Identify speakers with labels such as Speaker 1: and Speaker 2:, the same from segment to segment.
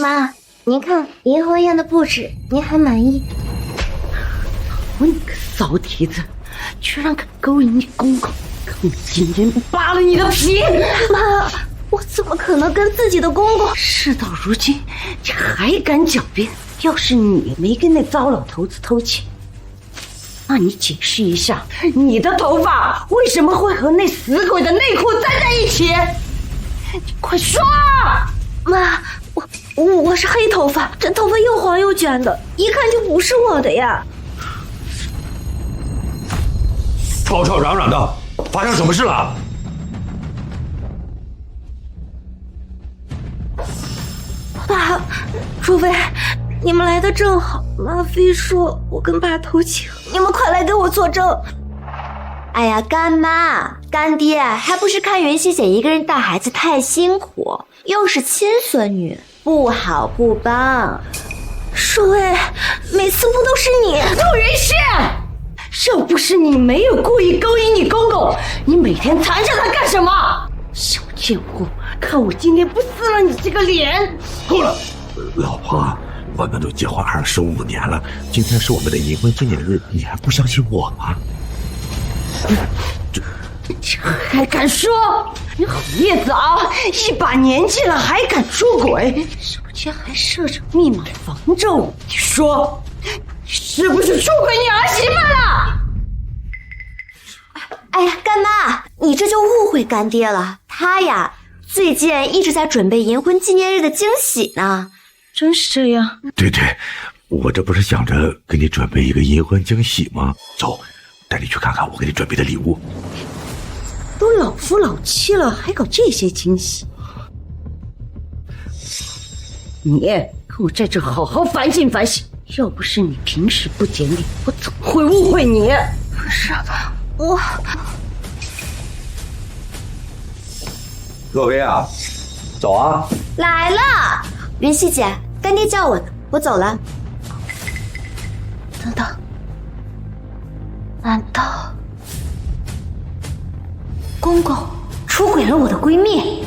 Speaker 1: 妈，您看银婚宴的布置，您还满意？
Speaker 2: 我你个骚蹄子，居然敢勾引你公公！看我今天扒了你的皮！
Speaker 1: 妈，我怎么可能跟自己的公公？
Speaker 2: 事到如今，你还敢狡辩？要是你没跟那糟老头子偷情，那你解释一下，你的头发为什么会和那死鬼的内裤粘在一起？你快说！
Speaker 1: 妈，我是黑头发，这头发又黄又卷的，一看就不是我的呀！
Speaker 3: 吵吵嚷嚷的，发生什么事了？
Speaker 1: 爸，若薇，你们来的正好，妈非说我跟爸偷情，你们快来给我作证！
Speaker 4: 哎呀，干妈、干爹，还不是看袁熙姐一个人带孩子太辛苦，又是亲孙女，不好不帮。
Speaker 1: 若薇，每次不都是你？
Speaker 2: 陆云熙，要不是你没有故意勾引你公公，你每天缠着他干什么？小贱货，看我今天不撕了你这个脸！
Speaker 3: 够了，老婆，我们都结婚25年了，今天是我们的银婚纪念日，你还不相信我吗？
Speaker 2: 这还敢说？你好叶子啊！一把年纪了还敢出轨，手间还设着密码防着我。你说，你是不是出轨你儿媳妇了？
Speaker 4: 哎呀，干妈，你这就误会干爹了。他呀，最近一直在准备银婚纪念日的惊喜呢。
Speaker 2: 真是这样？
Speaker 3: 对对，我这不是想着给你准备一个银婚惊喜吗？走，带你去看看我给你准备的礼物。
Speaker 2: 都老夫老妻了，还搞这些惊喜？你给我在这好好反省反省，要不是你平时不检点，我怎么会误会你？
Speaker 1: 不是我。
Speaker 3: 若薇啊，走啊！
Speaker 4: 来了，云熙姐，干爹叫我呢，我走了。
Speaker 1: 等等，难道公公出轨了我的闺蜜？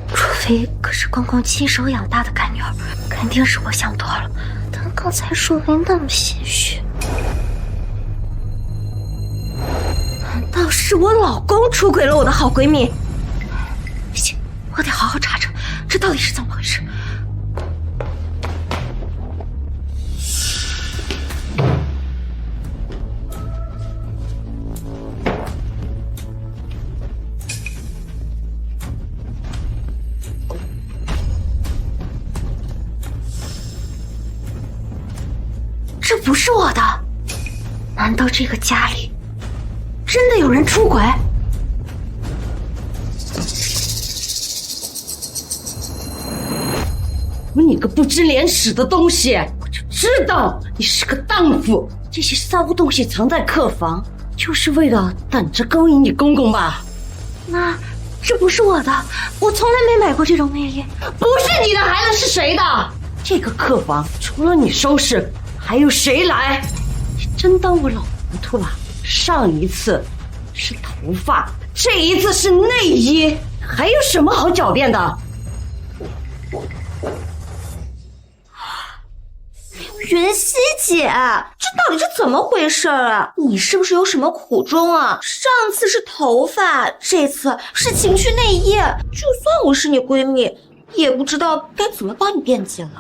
Speaker 1: 若薇可是公公亲手养大的干女儿，肯定是我想多了。但刚才若薇那么些许，难道是我老公出轨了我的好闺蜜？不行，我得好好查查，这到底是怎么回事。这不是我的，难道这个家里真的有人出轨？
Speaker 2: 你个不知廉耻的东西，我就知道你是个荡妇！这些骚东西藏在客房，就是为了等着勾引你公公吧？
Speaker 1: 那这不是我的，我从来没买过这种内衣。
Speaker 2: 不是你的，孩子是谁的？这个客房除了你收拾，还有谁来？你真当我老糊涂了？上一次是头发，这一次是内衣，还有什么好狡辩的？
Speaker 4: 云熙姐，这到底是怎么回事啊？你是不是有什么苦衷啊？上次是头发，这次是情趣内衣，就算我是你闺蜜，也不知道该怎么帮你辩解了。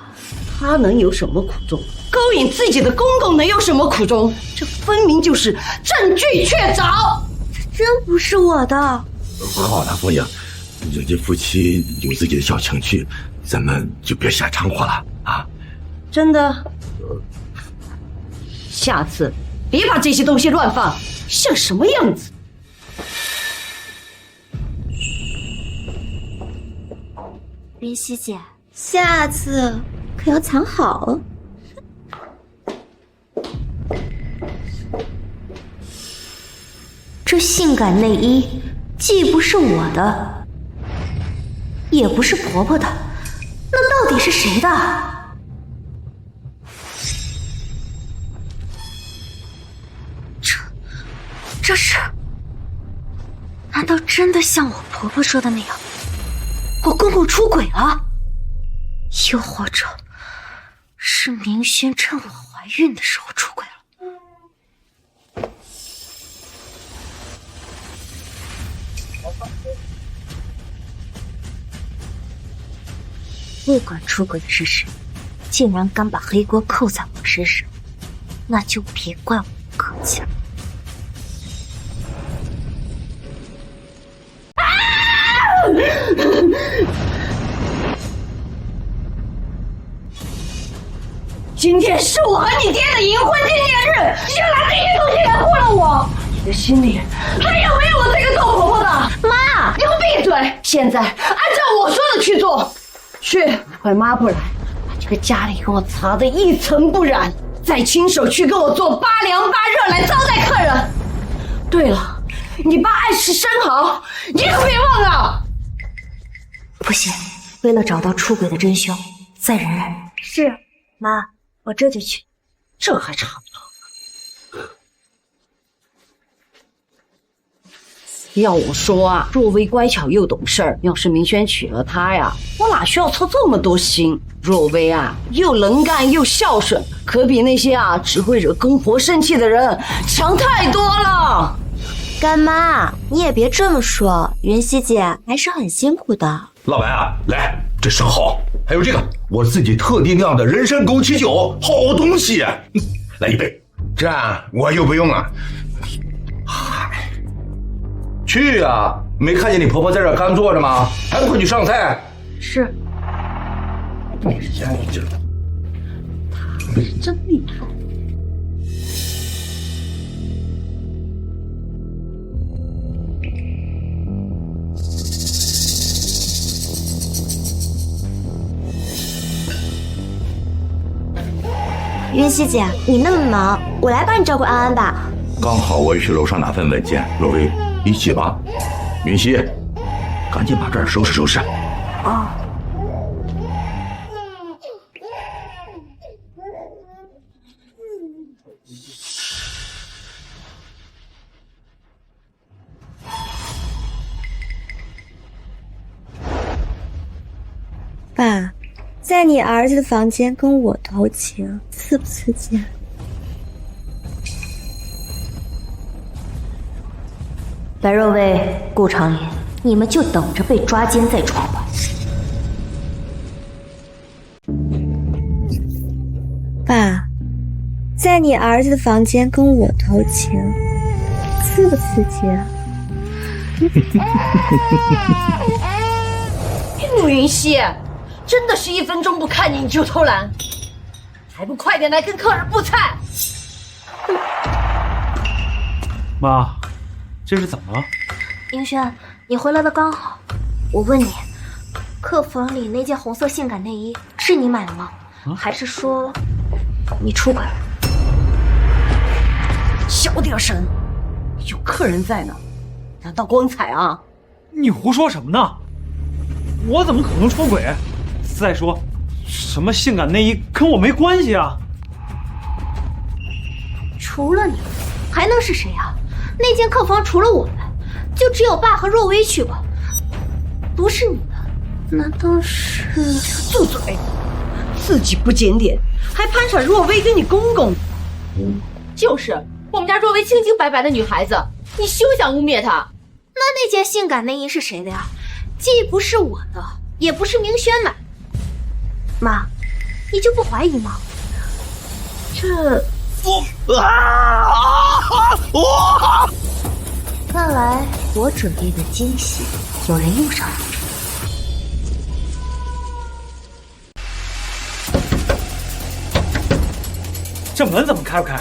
Speaker 2: 他能有什么苦衷？勾引自己的公公能有什么苦衷？这分明就是证据确凿，
Speaker 1: 这真不是我的。
Speaker 3: 好了，凤英，人家夫妻有自己的小情趣，咱们就别瞎掺和了啊！
Speaker 2: 真的。下次别把这些东西乱放，像什么样子？
Speaker 4: 云熙姐，下次可要藏好。
Speaker 1: 这性感内衣既不是我的，也不是婆婆的，那到底是谁的？这是？难道真的像我婆婆说的那样，我公公出轨了，又或者是明轩趁我怀孕的时候出轨了。不管出轨的是谁，竟然敢把黑锅扣在我身上，那就别怪我不客气了。
Speaker 2: 今天是我和你爹的银婚纪念日，你就拿这些东西来糊弄我，你的心里还有没有我这个臭婆婆的？妈，你给我闭嘴！现在按照我说的去做，去快抹布来，把这个家里给我擦得一尘不染，再亲手去给我做8凉8热来招待客人。对了，你爸爱吃生蚝，你可别忘了。
Speaker 1: 不行，为了找到出轨的真凶，再忍忍。是，妈，我这就去。
Speaker 2: 这还差不多。要我说啊，若薇乖巧又懂事儿，要是明轩娶了她呀，我哪需要操这么多心？若薇啊，又能干又孝顺，可比那些啊只会惹公婆生气的人强太多了。
Speaker 4: 干妈，你也别这么说，云溪姐还是很辛苦的。
Speaker 3: 老白啊，来，这生蚝，还有这个我自己特地酿的人参枸杞酒，好东西，来一杯。
Speaker 5: 这我就不用了。嗨，去啊！没看见你婆婆在这干坐着吗？还不快去上菜？
Speaker 1: 是。
Speaker 5: 你这
Speaker 2: 真厉害。
Speaker 4: 云溪姐，你那么忙，我来帮你照顾安安吧。
Speaker 3: 刚好我也去楼上拿份文件，若薇一起吧。云溪，赶紧把这儿收拾收拾。
Speaker 1: 哦。
Speaker 4: 爸，在你儿子的房间跟我偷情，刺不刺激啊？
Speaker 1: 白若薇、顾长林，你们就等着被抓奸再闯吧。
Speaker 4: 爸，在你儿子的房间跟我偷情，刺不刺激啊？
Speaker 2: 陆云溪，真的是1分钟不看你就偷懒，还不快点来跟客人布菜！
Speaker 6: 妈，这是怎么了？
Speaker 1: 英轩，你回来的刚好。我问你，客房里那件红色性感内衣是你买的吗？还是说你出轨了？
Speaker 2: 小点声，有客人在呢，难道光彩啊？
Speaker 6: 你胡说什么呢？我怎么可能出轨？再说，什么性感内衣跟我没关系啊！
Speaker 1: 除了你，还能是谁啊？那间客房除了我们，就只有爸和若薇去过，不是你的，难道是？
Speaker 2: 住嘴！自己不检点，还攀上若薇跟你公公。
Speaker 7: 就是我们家若薇清清白白的女孩子，你休想污蔑她。
Speaker 1: 那件性感内衣是谁的呀？既不是我的，也不是明轩买。妈，你就不怀疑吗？这……看来我准备的惊喜，有人用上了。
Speaker 6: 这门怎么开不开？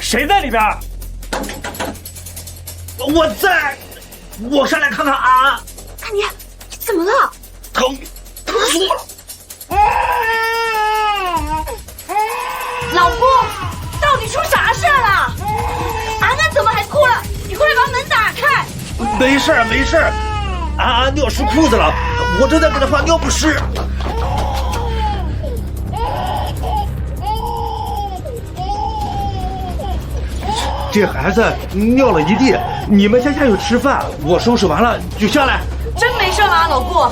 Speaker 6: 谁在里边？我在，我上来看看啊！
Speaker 1: 大年，你怎么了？
Speaker 3: 疼死我了！
Speaker 2: 老公，到底出啥事了？安安怎么还哭了？你快把门打开！
Speaker 3: 没事儿没事儿，安安尿湿裤子了，我正在给她换尿不湿。这孩子尿了一地，你们先下去吃饭，我收拾完了就下来。
Speaker 2: 真没事。事吗，老顾？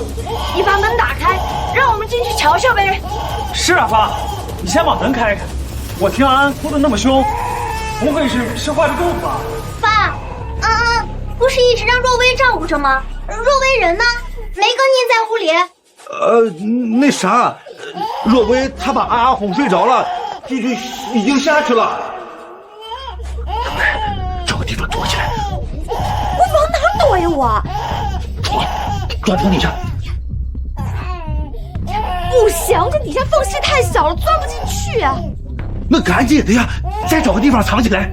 Speaker 2: 你把门打开，让我们进去瞧瞧呗。
Speaker 6: 是啊，爸，你先把门开开。我听安安哭得那么凶，不会是坏了肚子吧？
Speaker 1: 爸，安安不是一直让若薇照顾着吗？若薇人呢？没跟您在屋里？
Speaker 5: 那啥，若薇她把安安哄睡着了，就已经下去了。
Speaker 3: 找个地方躲起来。
Speaker 4: 我往哪躲呀我？
Speaker 3: 钻床底下。
Speaker 4: 不行，这底下缝隙太小了，钻不进去啊。
Speaker 3: 那赶紧的呀，再找个地方藏起来。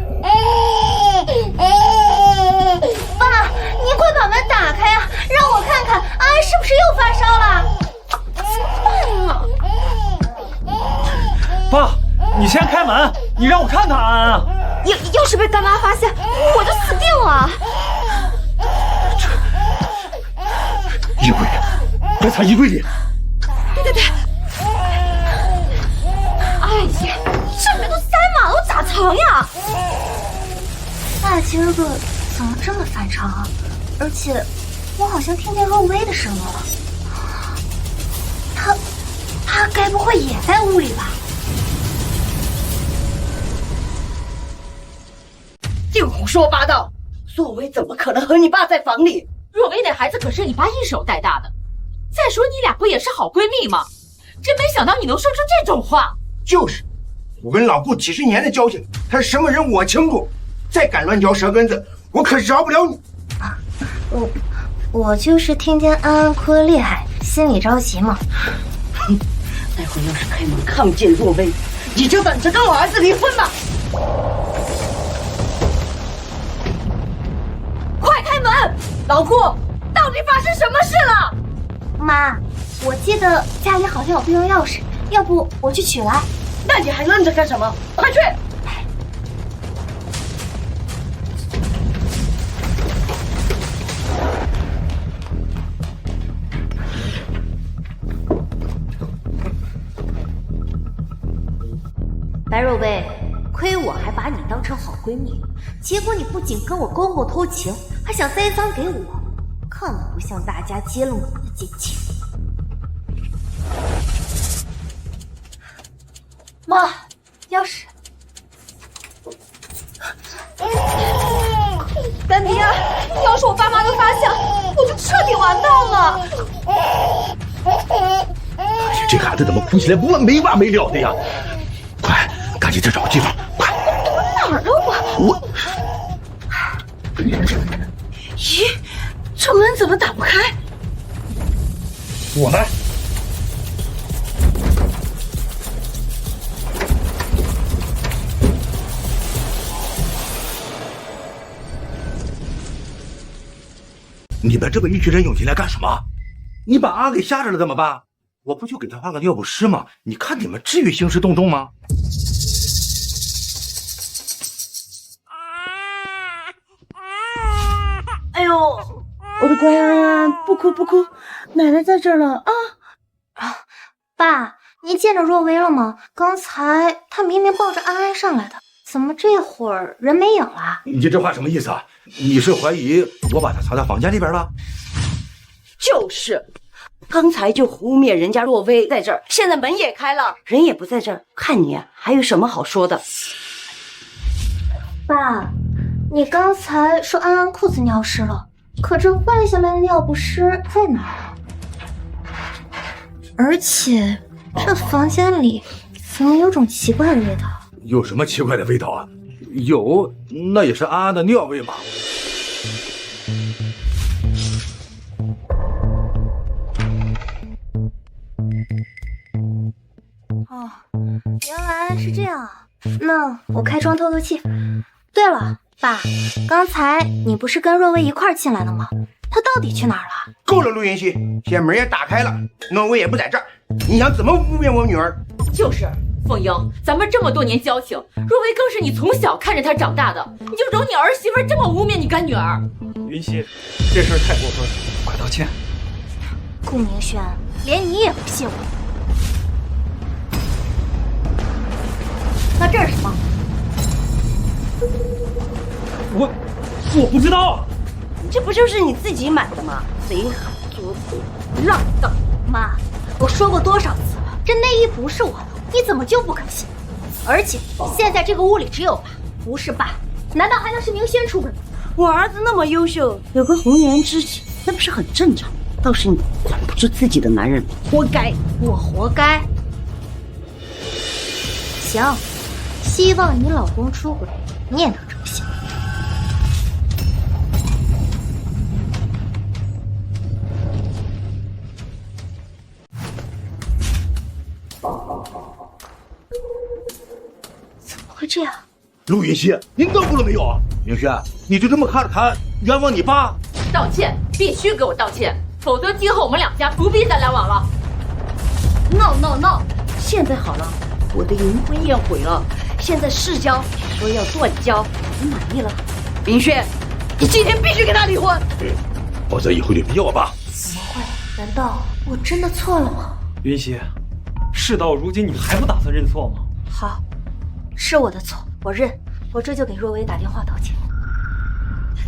Speaker 1: 爸，您快把门打开啊，让我看看安安是不是又发烧了。
Speaker 6: 爸，你先开门，你让我看看安安啊。
Speaker 4: 要是被干妈发现，我就死定了。
Speaker 3: 衣柜，快藏衣柜里。
Speaker 4: 对。哎呀，这里面都塞满了，我咋藏呀？
Speaker 1: 爸今儿个怎么这么反常啊？而且我好像听见若薇的声音了。他该不会也在屋里吧？
Speaker 2: 净胡说八道！若薇怎么可能和你爸在房里？
Speaker 7: 若薇那孩子可是你爸一手带大的，再说你俩不也是好闺蜜吗？真没想到你能说出这种话。
Speaker 8: 就是，我跟老顾几十年的交情，他是什么人我清楚。再敢乱嚼舌根子，我可饶不了你。
Speaker 1: 我就是听见安安哭得厉害，心里着急嘛。
Speaker 2: 哼，待会要是开门看不见若薇，你就等着跟我儿子离婚吧。快开门！老顾，到底发生什么事了？
Speaker 1: 妈，我记得家里好像有备用钥匙，要不我去取来？
Speaker 2: 那你还愣着干什么？快去！
Speaker 1: 白若薇，亏我还把你当成好闺蜜，结果你不仅跟我公公偷情，还想栽赃给我，更不向大家揭露你的奸情。妈，钥匙。
Speaker 4: 干爹，要是我爸妈都发现，我就彻底完蛋了。
Speaker 3: 哎呀，这孩子怎么哭起来没完没了的呀？快，赶紧再找个地方，快！
Speaker 4: 哪儿了我？咦，这门怎么打不开？
Speaker 3: 我来。你们这么一群人涌进来干什么？你把阿给吓着了怎么办？我不就给他换个尿不湿吗？你看你们至于兴师动众吗？
Speaker 2: 哎呦，我的乖安安，不哭不哭，奶奶在这儿了啊！
Speaker 1: 爸，您见着若薇了吗？刚才她明明抱着安安上来的，怎么这会儿人没影了？
Speaker 3: 你这话什么意思啊？你是怀疑我把她藏在房间里边了？
Speaker 2: 就是，刚才就污蔑人家若薇在这儿，现在门也开了，人也不在这儿，看你还有什么好说的？
Speaker 1: 爸，你刚才说安安裤子尿湿了，可这换下来的尿不湿在哪儿？而且这房间里怎么有种奇怪的味道？
Speaker 3: 有什么奇怪的味道啊？有，那也是安安的尿味嘛。
Speaker 1: 哦，原来是这样啊。那我开窗透透气。对了，爸，刚才你不是跟若薇一块儿进来的吗？她到底去哪儿了？
Speaker 8: 够了，陆云熙，现在门也打开了，诺薇也不在这儿，你想怎么污蔑我女儿？
Speaker 7: 就是，凤英，咱们这么多年交情，若薇更是你从小看着她长大的，你就容你儿媳妇这么污蔑你干女儿？
Speaker 6: 云溪，这事儿太过分了，快道歉。
Speaker 1: 顾明轩，连你也不信我？那这是什么？
Speaker 6: 我不知道。
Speaker 2: 这不就是你自己买的吗？作鬼，浪荡！
Speaker 1: 妈，我说过多少次了，这内衣不是我的，你怎么就不肯信？而且现在这个屋里只有爸，不是爸，难道还能是明轩出轨吗？
Speaker 2: 我儿子那么优秀，有个红颜知己，那不是很正常？倒是你管不住自己的男人，活该！
Speaker 1: 我活该。行，希望你老公出轨，你也能这么想。怎么会这样？
Speaker 3: 陆云熙，你脑补了没有啊？明轩，你就这么看着他冤枉你爸？
Speaker 7: 道歉，必须给我道歉，否则今后我们两家不必再来往了。
Speaker 2: 闹！现在好了，我的银婚宴毁了，现在世交说要断交，你满意了？明轩，你今天必须跟他离婚。
Speaker 3: 对，否则以后就别我爸。
Speaker 1: 怎么会？难道我真的错了吗？
Speaker 6: 云溪，事到如今你还不打算认错吗？
Speaker 1: 好，是我的错，我认。我这就给若薇打电话道歉。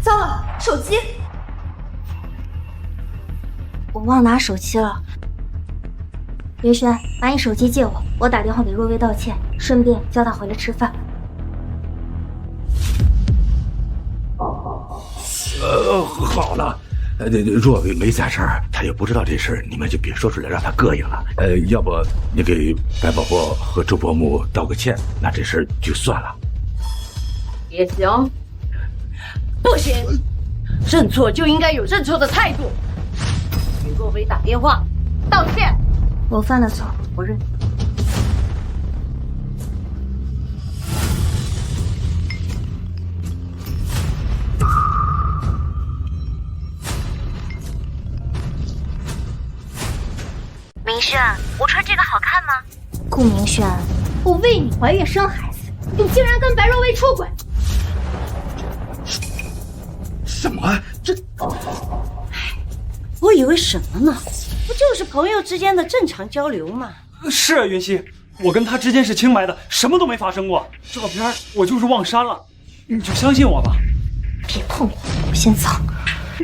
Speaker 4: 糟了，手机！
Speaker 1: 我忘拿手机了。云轩，把你手机借我，我打电话给若薇道歉，顺便叫她回来吃饭。
Speaker 3: 好了，若薇没在这儿，她也不知道这事儿，你们就别说出来，让她膈应了。要不你给白宝宝和周伯母道个歉，那这事儿就算了。
Speaker 7: 也行，
Speaker 2: 不行，认错就应该有认错的态度。给若薇打电话道歉。
Speaker 1: 我犯了错，我认。
Speaker 9: 明轩，我穿这个好看吗？
Speaker 1: 顾明轩，我为你怀孕生孩子，你竟然跟白若薇出轨！
Speaker 3: 什么？这……
Speaker 2: 我以为什么呢？不就是朋友之间的正常交流吗？
Speaker 6: 是啊，云溪，我跟他之间是清白的，什么都没发生过。照片我就是忘删了，你就相信我吧。
Speaker 1: 别碰我，我先走。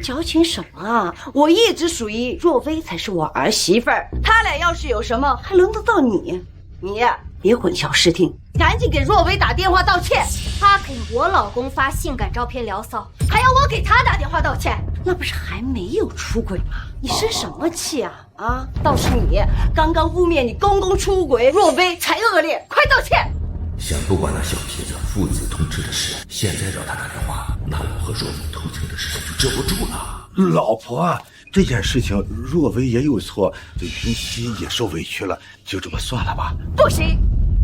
Speaker 2: 矫情什么啊！我一直属于若薇才是我儿媳妇儿，他俩要是有什么，还轮得到你？你呀，别混淆视听，赶紧给若薇打电话道歉。
Speaker 1: 他给我老公发性感照片聊骚，还要我给他打电话道歉？
Speaker 2: 那不是还没有出轨吗？你生什么气啊？啊！倒是你刚刚污蔑你公公出轨，若薇才恶劣，快道歉！
Speaker 10: 先不管那小蹄子父子同治的事，现在找他打电话，那我和若薇偷情的事就遮不住了。
Speaker 3: 老婆，这件事情若薇也有错，这云溪也受委屈了，就这么算了吧。
Speaker 2: 不行，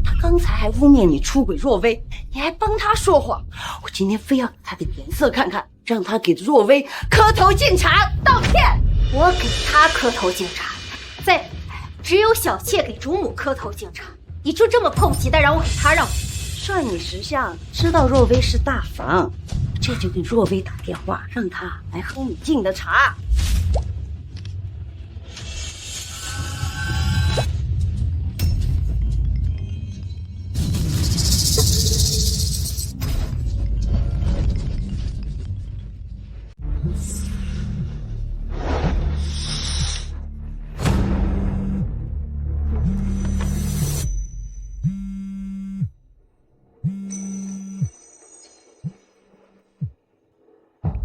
Speaker 2: 他刚才还污蔑你出轨若薇，你还帮他说谎，我今天非要给他点颜色看看，让他给若薇磕头敬茶道歉。
Speaker 1: 我给他磕头敬茶，只有小妾给主母磕头敬茶，你就这么迫不及待让我给他让？
Speaker 2: 算你识相，知道若薇是大房，这就给若薇打电话，让她来喝你敬的茶。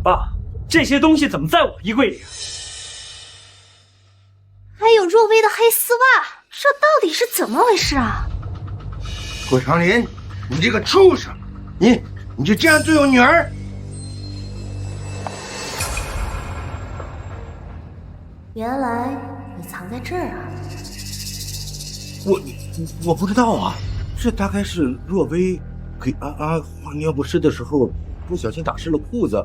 Speaker 6: 爸，这些东西怎么在我衣柜里？
Speaker 1: 还有若薇的黑丝袜，这到底是怎么回事啊？
Speaker 8: 郭长林，你这个畜生，你就这样对我女儿？
Speaker 1: 原来你藏在这儿啊！
Speaker 3: 我不知道啊，这大概是若薇给安安换尿不湿的时候不小心打湿了裤子，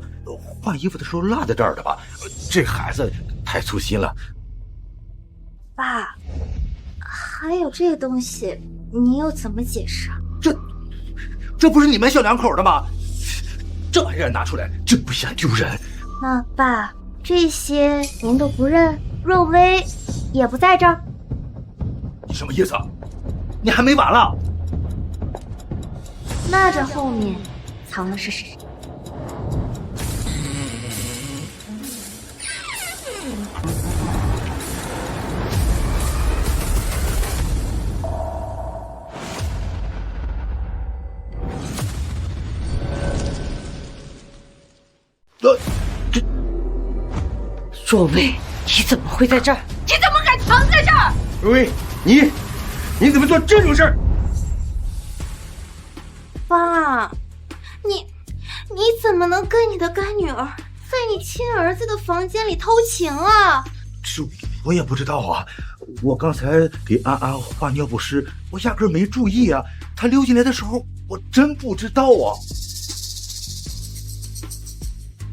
Speaker 3: 换衣服的时候落在这儿的吧？这孩子太粗心了。
Speaker 1: 爸，还有这东西，你又怎么解释啊？
Speaker 3: 这不是你们小两口的吗？这玩意儿拿出来，真不嫌丢人。
Speaker 1: 那爸，这些您都不认，若薇也不在这儿？
Speaker 3: 你什么意思？你还没完了？
Speaker 1: 那这后面藏的是谁？
Speaker 2: 若薇，你怎么会在这儿？你怎么敢藏在这儿？
Speaker 8: 若薇，你怎么做这种事儿？
Speaker 1: 爸，你怎么能跟你的干女儿在你亲儿子的房间里偷情啊？
Speaker 3: 这我也不知道啊，我刚才给安安换尿不湿，我压根没注意啊。她溜进来的时候，我真不知道啊。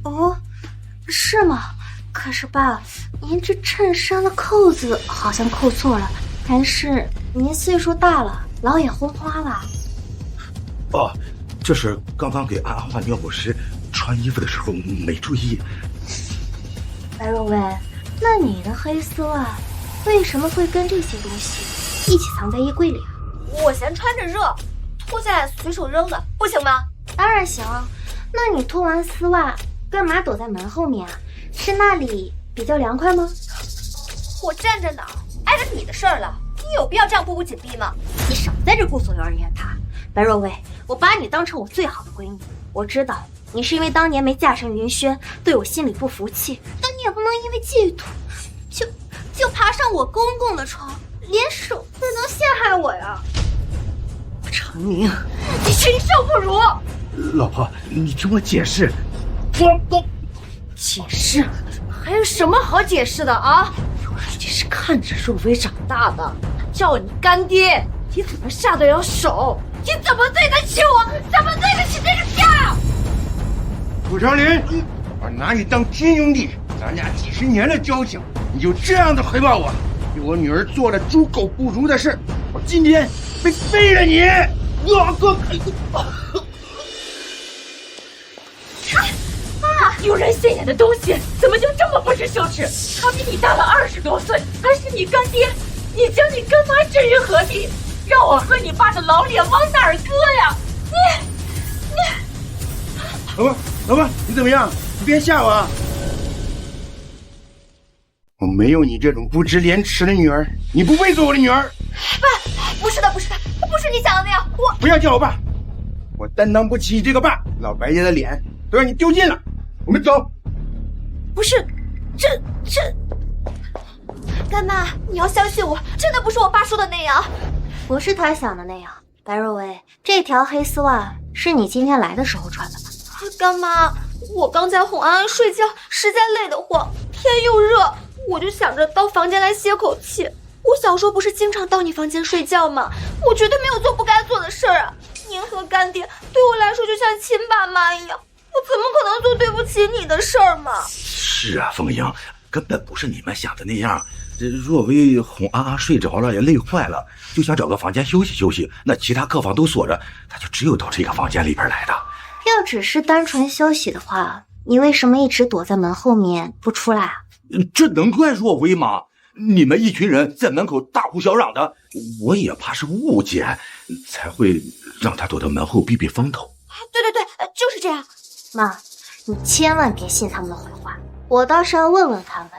Speaker 1: 哦，是吗？可是爸，您这衬衫的扣子好像扣错了，还是您岁数大了，老眼昏花了？
Speaker 3: 哦，这是刚刚给安安换尿不湿，穿衣服的时候没注意。
Speaker 1: 白若薇，那你的黑丝袜为什么会跟这些东西一起藏在衣柜里啊？
Speaker 4: 我嫌穿着热，脱下来随手扔了，不行吗？
Speaker 1: 当然行，那你脱完丝袜干嘛躲在门后面啊？是那里比较凉快吗？
Speaker 4: 我站着呢，碍着你的事儿了，你有必要这样步步紧逼吗？
Speaker 1: 你少在这顾左右而言他。白若薇，我把你当成我最好的闺蜜，我知道你是因为当年没嫁上云轩，对我心里不服气，但你也不能因为嫉妒，就爬上我公公的床，连手都能陷害我呀！
Speaker 2: 长明，你禽兽不如！
Speaker 3: 老婆，你听我解释。
Speaker 2: 解释？还有什么好解释的啊？你是看着若薇长大的，叫你干爹，你怎么下得了手？你怎么对得起我？怎么对得起这个家？
Speaker 8: 顾长林，我拿你当亲兄弟，咱俩几十年的交情，你就这样的回报我，对我女儿做了猪狗不如的事，我今天非废了你！
Speaker 7: 丢人现眼的东西，怎么就这么不知羞耻？他比你大了20多岁，还是你干爹，你将你干妈置于何地？让我和你爸的老脸往哪儿搁呀？
Speaker 8: 老婆，你怎么样？你别吓我啊！我没有你这种不知廉耻的女儿，你不配做我的女儿。
Speaker 4: 爸，不是的，不是你想的那样，我
Speaker 8: 不要叫我爸，我担当不起这个爸，老白家的脸都让你丢尽了。我们走。
Speaker 4: 不是，这干妈，你要相信我，真的不是我爸说的那样。
Speaker 1: 不是他想的那样。白若薇，这条黑丝袜是你今天来的时候穿的吧？
Speaker 4: 干妈，我刚才哄安安睡觉，实在累得慌，天又热，我就想着到房间来歇口气。我小时候不是经常到你房间睡觉吗？我绝对没有做不该做的事儿啊！您和干爹对我来说就像亲爸妈一样，我怎么可能做对不起你的事儿嘛？
Speaker 3: 是啊，凤英，根本不是你们想的那样。这若薇哄安安睡着了，也累坏了，就想找个房间休息休息。那其他客房都锁着，他就只有到这个房间里边来的。
Speaker 1: 要只是单纯休息的话，你为什么一直躲在门后面不出来啊？
Speaker 3: 这能怪若薇吗？你们一群人在门口大呼小嚷的，我也怕是误解，才会让他躲到门后避避风头。
Speaker 4: 对，就是这样。
Speaker 1: 妈，你千万别信他们的坏话，我倒是要问问他们，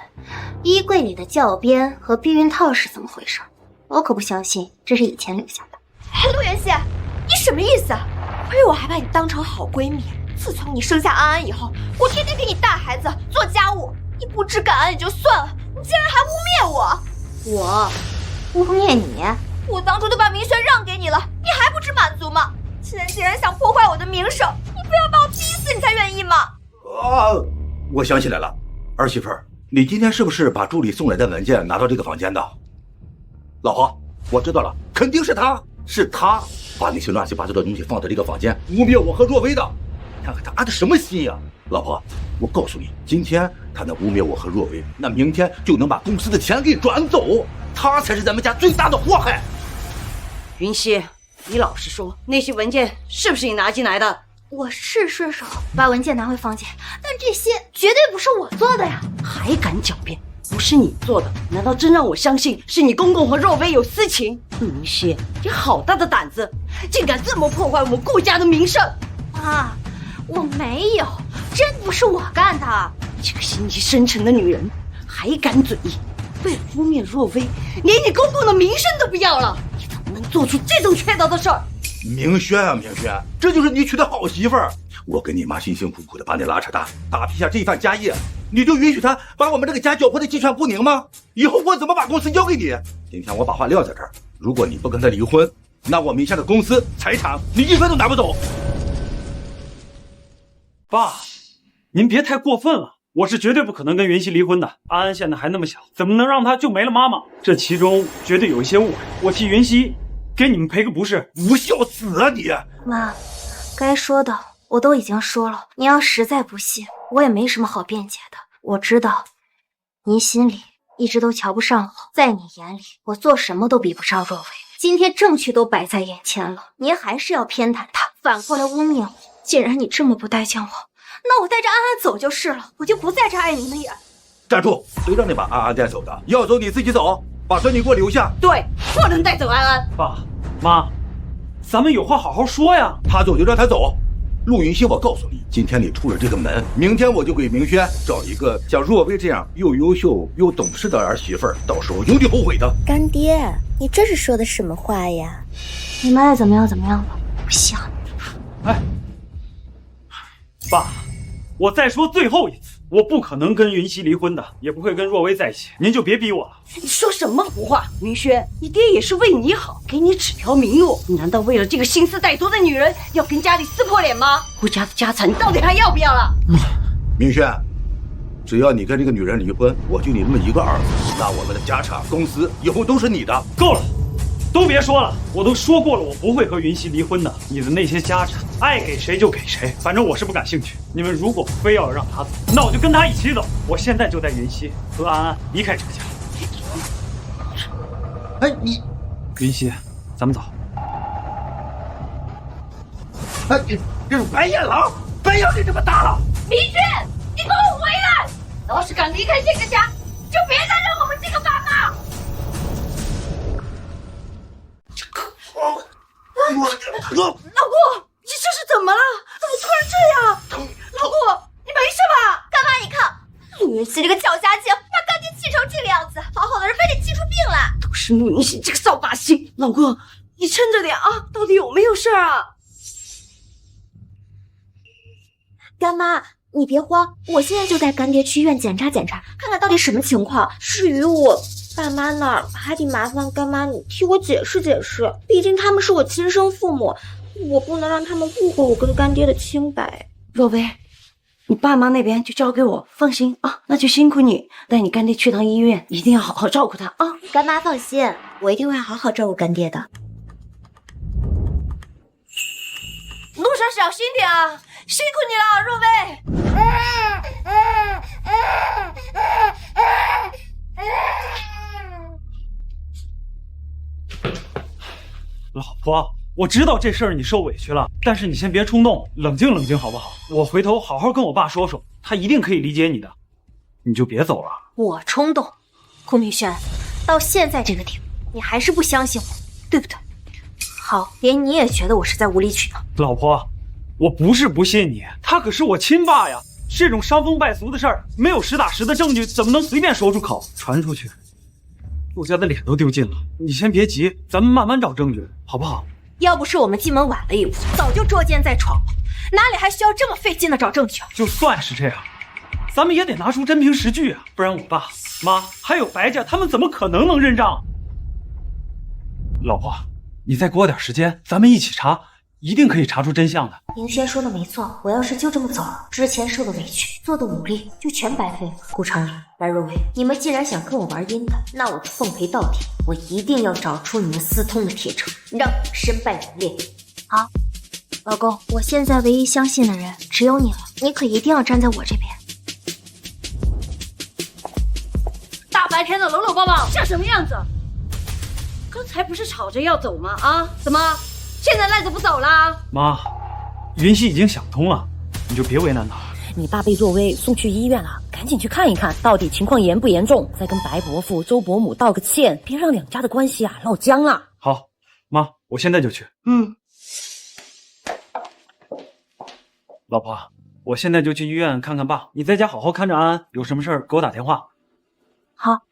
Speaker 1: 衣柜里的教鞭和避孕套是怎么回事？我可不相信这是以前留下的。
Speaker 4: 陆妍希，你什么意思？我以为我还把你当成好闺蜜，自从你生下安安以后，我天天给你带孩子做家务，你不知感恩也就算了，你竟然还污蔑我！
Speaker 1: 我污蔑你？
Speaker 4: 我当初都把明轩让给你了，你还不知满足吗？现在竟然想破坏我的名声，你非要把我逼死你才愿意吗？
Speaker 3: 我想起来了，儿媳妇儿，你今天是不是把助理送来的文件拿到这个房间的？老婆，我知道了，肯定是他把那些乱七八糟的东西放在这个房间，污蔑我和若薇的。看看他安的什么心呀！老婆，我告诉你，今天他能污蔑我和若薇，那明天就能把公司的钱给转走，他才是咱们家最大的祸害。
Speaker 2: 云溪，你老实说，那些文件是不是你拿进来的？
Speaker 1: 我是顺手把文件拿回房间，但这些绝对不是我做的呀！
Speaker 2: 还敢狡辩？不是你做的，难道真让我相信是你公公和若薇有私情？云溪，你好大的胆子，竟敢这么破坏我顾家的名声！
Speaker 1: 妈，我没有，真不是我干的。
Speaker 2: 这个心机深沉的女人，还敢嘴硬，为了污蔑若薇，连你公公的名声都不要了，你怎么能做出这种缺德的事儿？
Speaker 3: 明轩啊，明轩，这就是你娶的好媳妇儿。我跟你妈辛辛苦苦的把你拉扯大，打拼下这番家业，
Speaker 5: 你就允许他把我们这个家搅和的鸡犬不宁吗？以后我怎么把公司交给你？今天我把话撂在这儿，如果你不跟他离婚，那我名下的公司财产你一分都拿不走。
Speaker 6: 爸，您别太过分了，我是绝对不可能跟云溪离婚的。安安现在还那么小，怎么能让她就没了妈妈？这其中绝对有一些误会，我替云溪给你们赔个不是。
Speaker 5: 不孝子啊你！
Speaker 1: 妈，该说的我都已经说了，你要实在不信，我也没什么好辩解的。我知道您心里一直都瞧不上我，在你眼里我做什么都比不上若薇。今天证据都摆在眼前了，您还是要偏袒他，反过来污蔑我。既然你这么不待见我，那我带着安安走就是了，我就不在这碍您的眼。
Speaker 5: 站住！谁让你把安安带走的？要走你自己走，把孙女给我留下。
Speaker 2: 对，不能带走安安。
Speaker 6: 爸妈，咱们有话好好说呀。
Speaker 5: 他走就让他走。陆云熙，我告诉你，今天你出了这个门，明天我就给明轩找一个像若薇这样又优秀又懂事的儿媳妇儿，到时候有你后悔的。
Speaker 4: 干爹，你这是说的什么话呀？
Speaker 1: 你们爱怎么样怎么样吧，不想你。
Speaker 6: 哎，爸，我再说最后一次，我不可能跟云溪离婚的，也不会跟若薇在一起，您就别逼我了。
Speaker 2: 你说什么胡话？明轩，你爹也是为你好，给你指条明路。你难道为了这个心思歹毒的女人，要跟家里撕破脸吗？顾家的家产，你到底还要不要了？
Speaker 5: 明轩，只要你跟这个女人离婚，我就你那么一个儿子，那我们的家产、公司以后都是你的。
Speaker 6: 够了，都别说了，我都说过了，我不会和云溪离婚的。你的那些家产，爱给谁就给谁，反正我是不感兴趣。你们如果非要让他走，那我就跟他一起走。我现在就带云溪和安安离开这个家。
Speaker 8: 哎，你，
Speaker 6: 云溪，咱们走。
Speaker 8: 哎，这种白眼狼，白眼你这么大了！
Speaker 7: 明轩，你给我回来！要是敢离开这个家，就别再认我们这个爸妈。
Speaker 2: 老顾，你这是怎么了？怎么突然这样？老顾，你没事吧？
Speaker 4: 干妈，你看，陆云熙这个小家姐，把干爹气成这个样子，好好的人非得气出病来。
Speaker 2: 都是陆云熙这个扫把星。老顾，你撑着点啊，到底有没有事儿啊？
Speaker 4: 干妈，你别慌，我现在就带干爹去医院检查检查，看看到底什么情况。至于我爸妈那儿，还得麻烦干妈你替我解释解释，毕竟他们是我亲生父母，我不能让他们误会我跟干爹的清白。
Speaker 2: 若薇，你爸妈那边就交给我，放心啊，那就辛苦你，带你干爹去趟医院，一定要好好照顾他啊。
Speaker 4: 干妈放心，我一定会好好照顾干爹的。
Speaker 2: 路上小心点啊，辛苦你了，若薇。
Speaker 6: 老婆，我知道这事儿你受委屈了，但是你先别冲动，冷静冷静好不好？我回头好好跟我爸说说，他一定可以理解你的，你就别走了。
Speaker 1: 我冲动？顾明轩，到现在这个地步，你还是不相信我，对不对？好，连你也觉得我是在无理取闹。
Speaker 6: 老婆，我不是不信你，他可是我亲爸呀，这种伤风败俗的事儿，没有实打实的证据，怎么能随便说出口？传出去，陆家的脸都丢尽了。你先别急，咱们慢慢找证据，好不好？
Speaker 1: 要不是我们进门晚了一步，早就捉奸在床了，哪里还需要这么费劲的找证据啊？
Speaker 6: 就算是这样，咱们也得拿出真凭实据啊，不然我爸妈还有白家他们怎么可能认账？老婆，你再给我点时间，咱们一起查，一定可以查出真相的。
Speaker 1: 明轩说的没错，我要是就这么走了，之前受的委屈，做的努力就全白费了。顾长林、白若薇，你们既然想跟我玩阴的，那我就奉陪到底，我一定要找出你们私通的铁证，让你们身败名裂。好，老公，我现在唯一相信的人只有你了，你可一定要站在我这边。
Speaker 2: 大白天的搂搂抱抱，像什么样子？刚才不是吵着要走吗？啊，怎么现在赖着不走啦？
Speaker 6: 妈，云溪已经想通了，你就别为难他。
Speaker 11: 你爸被若薇送去医院了，赶紧去看一看，到底情况严不严重，再跟白伯父、周伯母道个歉，别让两家的关系闹僵了。
Speaker 6: 好，妈，我现在就去。老婆，我现在就去医院看看爸，你在家好好看着安安，有什么事儿给我打电话。
Speaker 1: 好。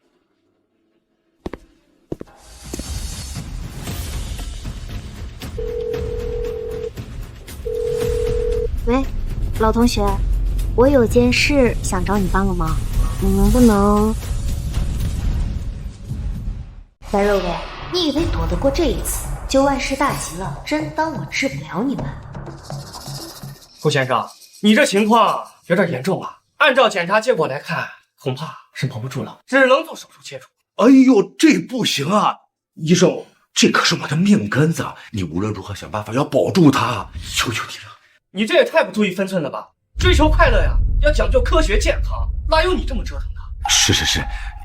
Speaker 1: 喂，老同学，我有件事想找你帮个忙，你能不能？白若薇，你以为躲得过这一次就万事大吉了？真当我治不了你们？
Speaker 12: 顾先生，你这情况有点严重啊！按照检查结果来看，恐怕是保不住了，只能做手术切除。
Speaker 5: 哎呦，这不行啊！医生，这可是我的命根子，你无论如何想办法要保住他，求求你了！
Speaker 12: 你这也太不注意分寸了吧！追求快乐呀，要讲究科学健康，哪有你这么折腾的？
Speaker 5: 是，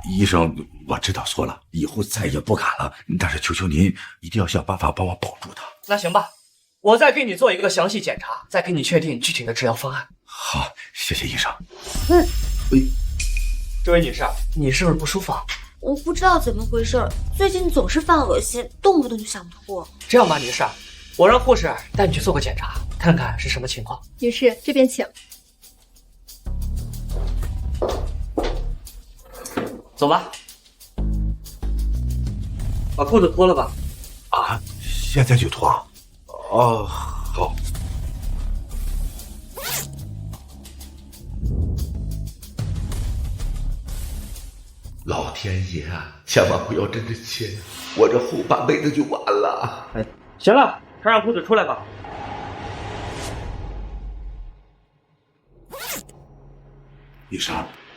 Speaker 5: 医生，我知道错了，以后再也不敢了。但是求求您，一定要想办法帮我保住他。
Speaker 12: 那行吧，我再给你做一个详细检查，再给你确定具体的治疗方案。
Speaker 5: 好，谢谢医生。
Speaker 12: 这位女士，你是不是不舒服啊？
Speaker 4: 我不知道怎么回事，最近总是犯恶心，动不动就想吐。
Speaker 12: 这样吧，女士，我让护士带你去做个检查，看看是什么情况。
Speaker 13: 女士，这边请。
Speaker 12: 走吧，把裤子脱了吧。
Speaker 5: 啊，现在就脱？哦，好。
Speaker 10: 老天爷啊，千万不要真的切，我这后半辈子就完了。
Speaker 12: 行了，穿上裤子出来吧。
Speaker 5: 医生，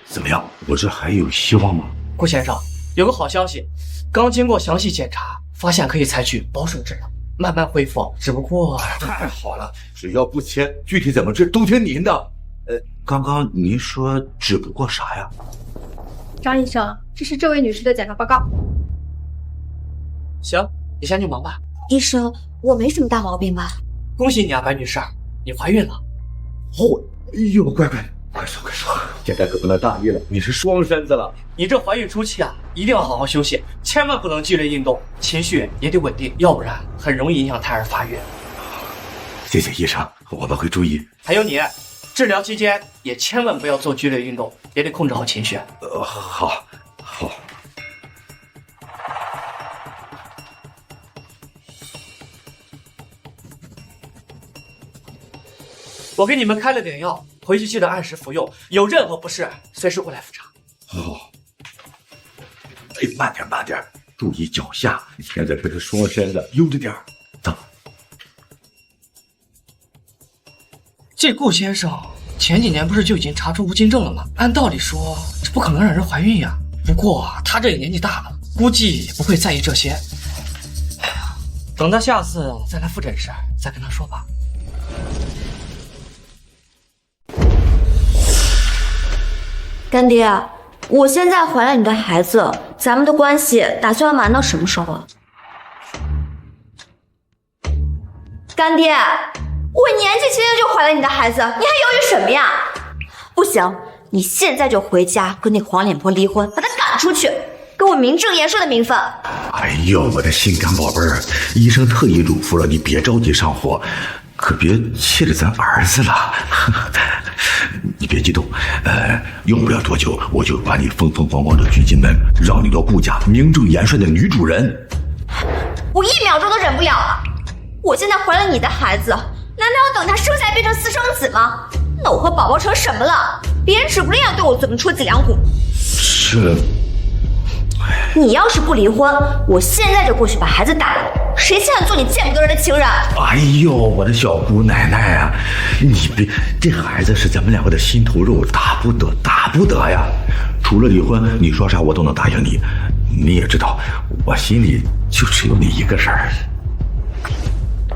Speaker 5: 怎么样？我这还有希望吗？
Speaker 12: 顾先生，有个好消息，刚经过详细检查，发现可以采取保守治疗，慢慢恢复。只不过……
Speaker 5: 太好了，只要不切，具体怎么治都听您的。刚刚您说只不过啥呀？
Speaker 13: 张医生，这是这位女士的检查报告。
Speaker 12: 行，你先去忙吧。
Speaker 4: 医生，我没什么大毛病吧？
Speaker 12: 恭喜你啊，白女士，你怀孕了。
Speaker 5: 哦，哎呦，乖，快说，现在可不能大意了，你是双身子了。
Speaker 12: 你这怀孕初期啊，一定要好好休息，千万不能剧烈运动，情绪也得稳定，要不然很容易影响胎儿发育。
Speaker 5: 谢谢医生，我们会注意。
Speaker 12: 还有你，治疗期间也千万不要做剧烈运动，也得控制好情绪。
Speaker 5: 好。
Speaker 12: 我给你们开了点药，回去记得按时服用，有任何不适随时过来复查。
Speaker 5: 好。慢点，注意脚下，现在可是双身子，悠着点。走。
Speaker 12: 这顾先生前几年不是就已经查出无精症了吗？按道理说，这不可能让人怀孕呀。不过他这也年纪大了，估计也不会在意这些。哎呀，等他下次再来复诊时，再跟他说吧。
Speaker 4: 干爹，我现在怀了你的孩子，咱们的关系打算要瞒到什么时候啊？干爹，我年纪轻轻就怀了你的孩子，你还犹豫什么呀？不行，你现在就回家跟那黄脸婆离婚，把她赶出去，给我名正言顺的名分。
Speaker 5: 哎呦，我的心肝宝贝儿，医生特意嘱咐了，你别着急上火，可别气着咱儿子了。你别激动，用不了多久，我就把你风风光光的娶进门，让你做顾家名正言顺的女主人。
Speaker 4: 我1秒钟都忍不了了。我现在怀了你的孩子，难道要等他生下来变成私生子吗？那我和宝宝成什么了？别人指不定要对我怎么戳脊梁骨。
Speaker 5: 这，
Speaker 4: 你要是不离婚，我现在就过去把孩子打了。谁想做你见不得人的情人？
Speaker 5: 哎呦，我的小姑奶奶啊，你别，这孩子是咱们两个的心头肉，打不得呀！除了离婚，你说啥我都能答应你。你也知道，我心里就只有你一个人儿。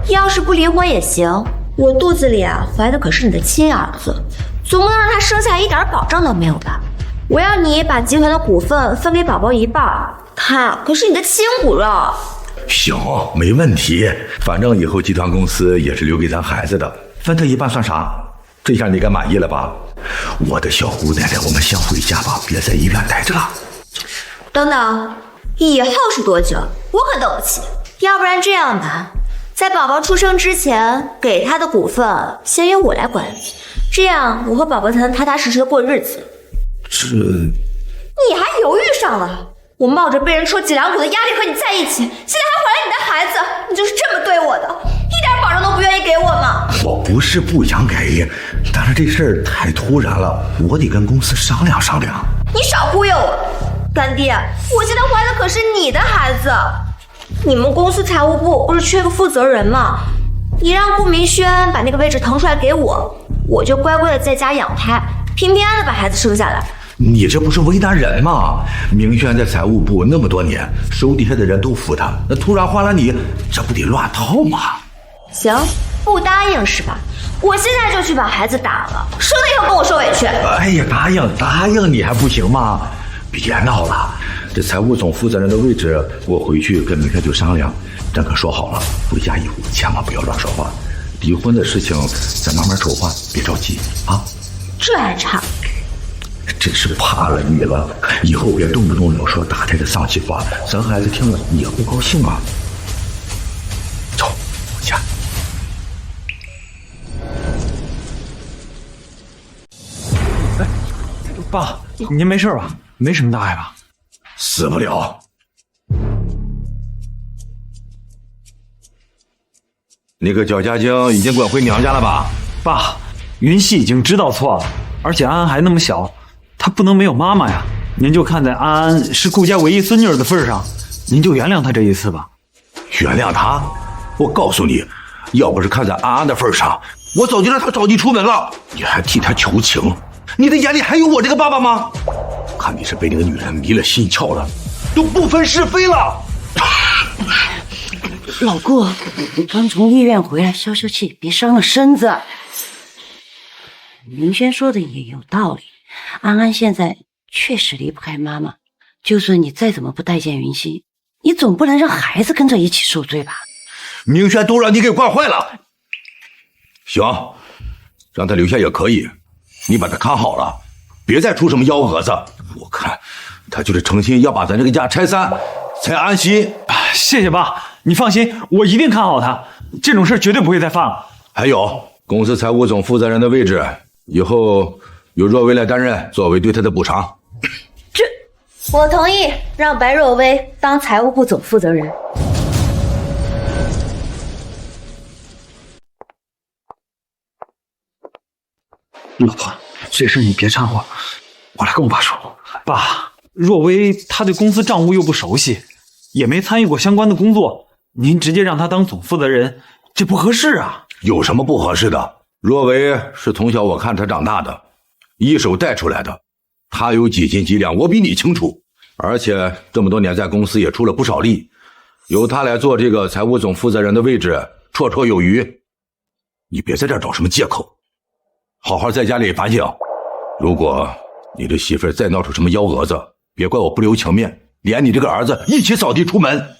Speaker 4: 要是不离婚也行，我肚子里怀的可是你的亲儿子，总不能让他生下来一点保障都没有吧？我要你把集团的股份分给宝宝一半，他可是你的亲骨肉。
Speaker 5: 行，没问题，反正以后集团公司也是留给咱孩子的，分他一半算啥？这下你该满意了吧？我的小姑奶奶，我们先回家吧，别在医院待着了。
Speaker 4: 等等，以后是多久？我可等不起。要不然这样吧，在宝宝出生之前，给他的股份先由我来管理，这样我和宝宝才能踏踏实实的过日子。
Speaker 5: 这，
Speaker 4: 你还犹豫上了？我冒着被人戳脊梁骨的压力和你在一起，现在还怀了你的孩子，你就是这么对我的，一点保证都不愿意给我吗？
Speaker 5: 我不是不想给，但是这事儿太突然了，我得跟公司商量商量。
Speaker 4: 你少忽悠我，干爹，我现在怀的可是你的孩子。你们公司财务部不是缺个负责人吗？你让顾明轩把那个位置腾出来给我，我就乖乖的在家养胎，平平安安的把孩子生下来。
Speaker 5: 你这不是为难人吗？明轩在财务部那么多年，手底下的人都服他，那突然换了你，这不得乱套吗？
Speaker 4: 行，不答应是吧？我现在就去把孩子打了，生了以后跟我受委屈。
Speaker 5: 哎呀，答应你还不行吗？别闹了，这财务总负责人的位置，我回去跟明轩就商量。咱可说好了，回家以后千万不要乱说话。离婚的事情咱慢慢筹划，别着急啊。
Speaker 4: 这还差？
Speaker 5: 真是怕了你了，以后别动不动老说打胎的丧气话，咱孩子听了也不高兴啊。走，回家。
Speaker 6: 爸，您没事吧？没什么大碍吧？
Speaker 5: 死不了。那个焦佳晶已经滚回娘家了吧？
Speaker 6: 爸，云溪已经知道错了，而且安安还那么小，她不能没有妈妈呀。您就看在安安是顾家唯一孙女的份上，您就原谅她这一次吧。
Speaker 5: 原谅她？我告诉你，要不是看在安安的份上，我早就让她着急出门了。你还替她求情？你的眼里还有我这个爸爸吗？看你是被那个女人迷了心窍了，都不分是非了。
Speaker 2: 老顾，你刚从医院回来，消消气，别伤了身子。明轩说的也有道理，安安现在确实离不开妈妈，就算你再怎么不待见云溪，你总不能让孩子跟着一起受罪吧？
Speaker 5: 明轩都让你给惯坏了。行，让他留下也可以，你把他看好了，别再出什么幺蛾子。我看他就是诚心要把咱这个家拆散，才安心。
Speaker 6: 谢谢爸，你放心，我一定看好他，这种事绝对不会再犯了。
Speaker 5: 还有，公司财务总负责人的位置，以后由若薇来担任，作为对他的补偿。
Speaker 1: 我同意让白若薇当财务部总负责人。
Speaker 6: 老婆，这事你别掺和，我来跟我爸说。爸，若薇她对公司账务又不熟悉，也没参与过相关的工作，您直接让她当总负责人，这不合适啊。
Speaker 5: 有什么不合适的？若薇是从小我看她长大的，一手带出来的，她有几斤几两，我比你清楚。而且这么多年在公司也出了不少力，由她来做这个财务总负责人的位置，绰绰有余。你别在这儿找什么借口，好好在家里反省。如果你的媳妇再闹出什么幺蛾子，别怪我不留情面，连你这个儿子一起扫地出门。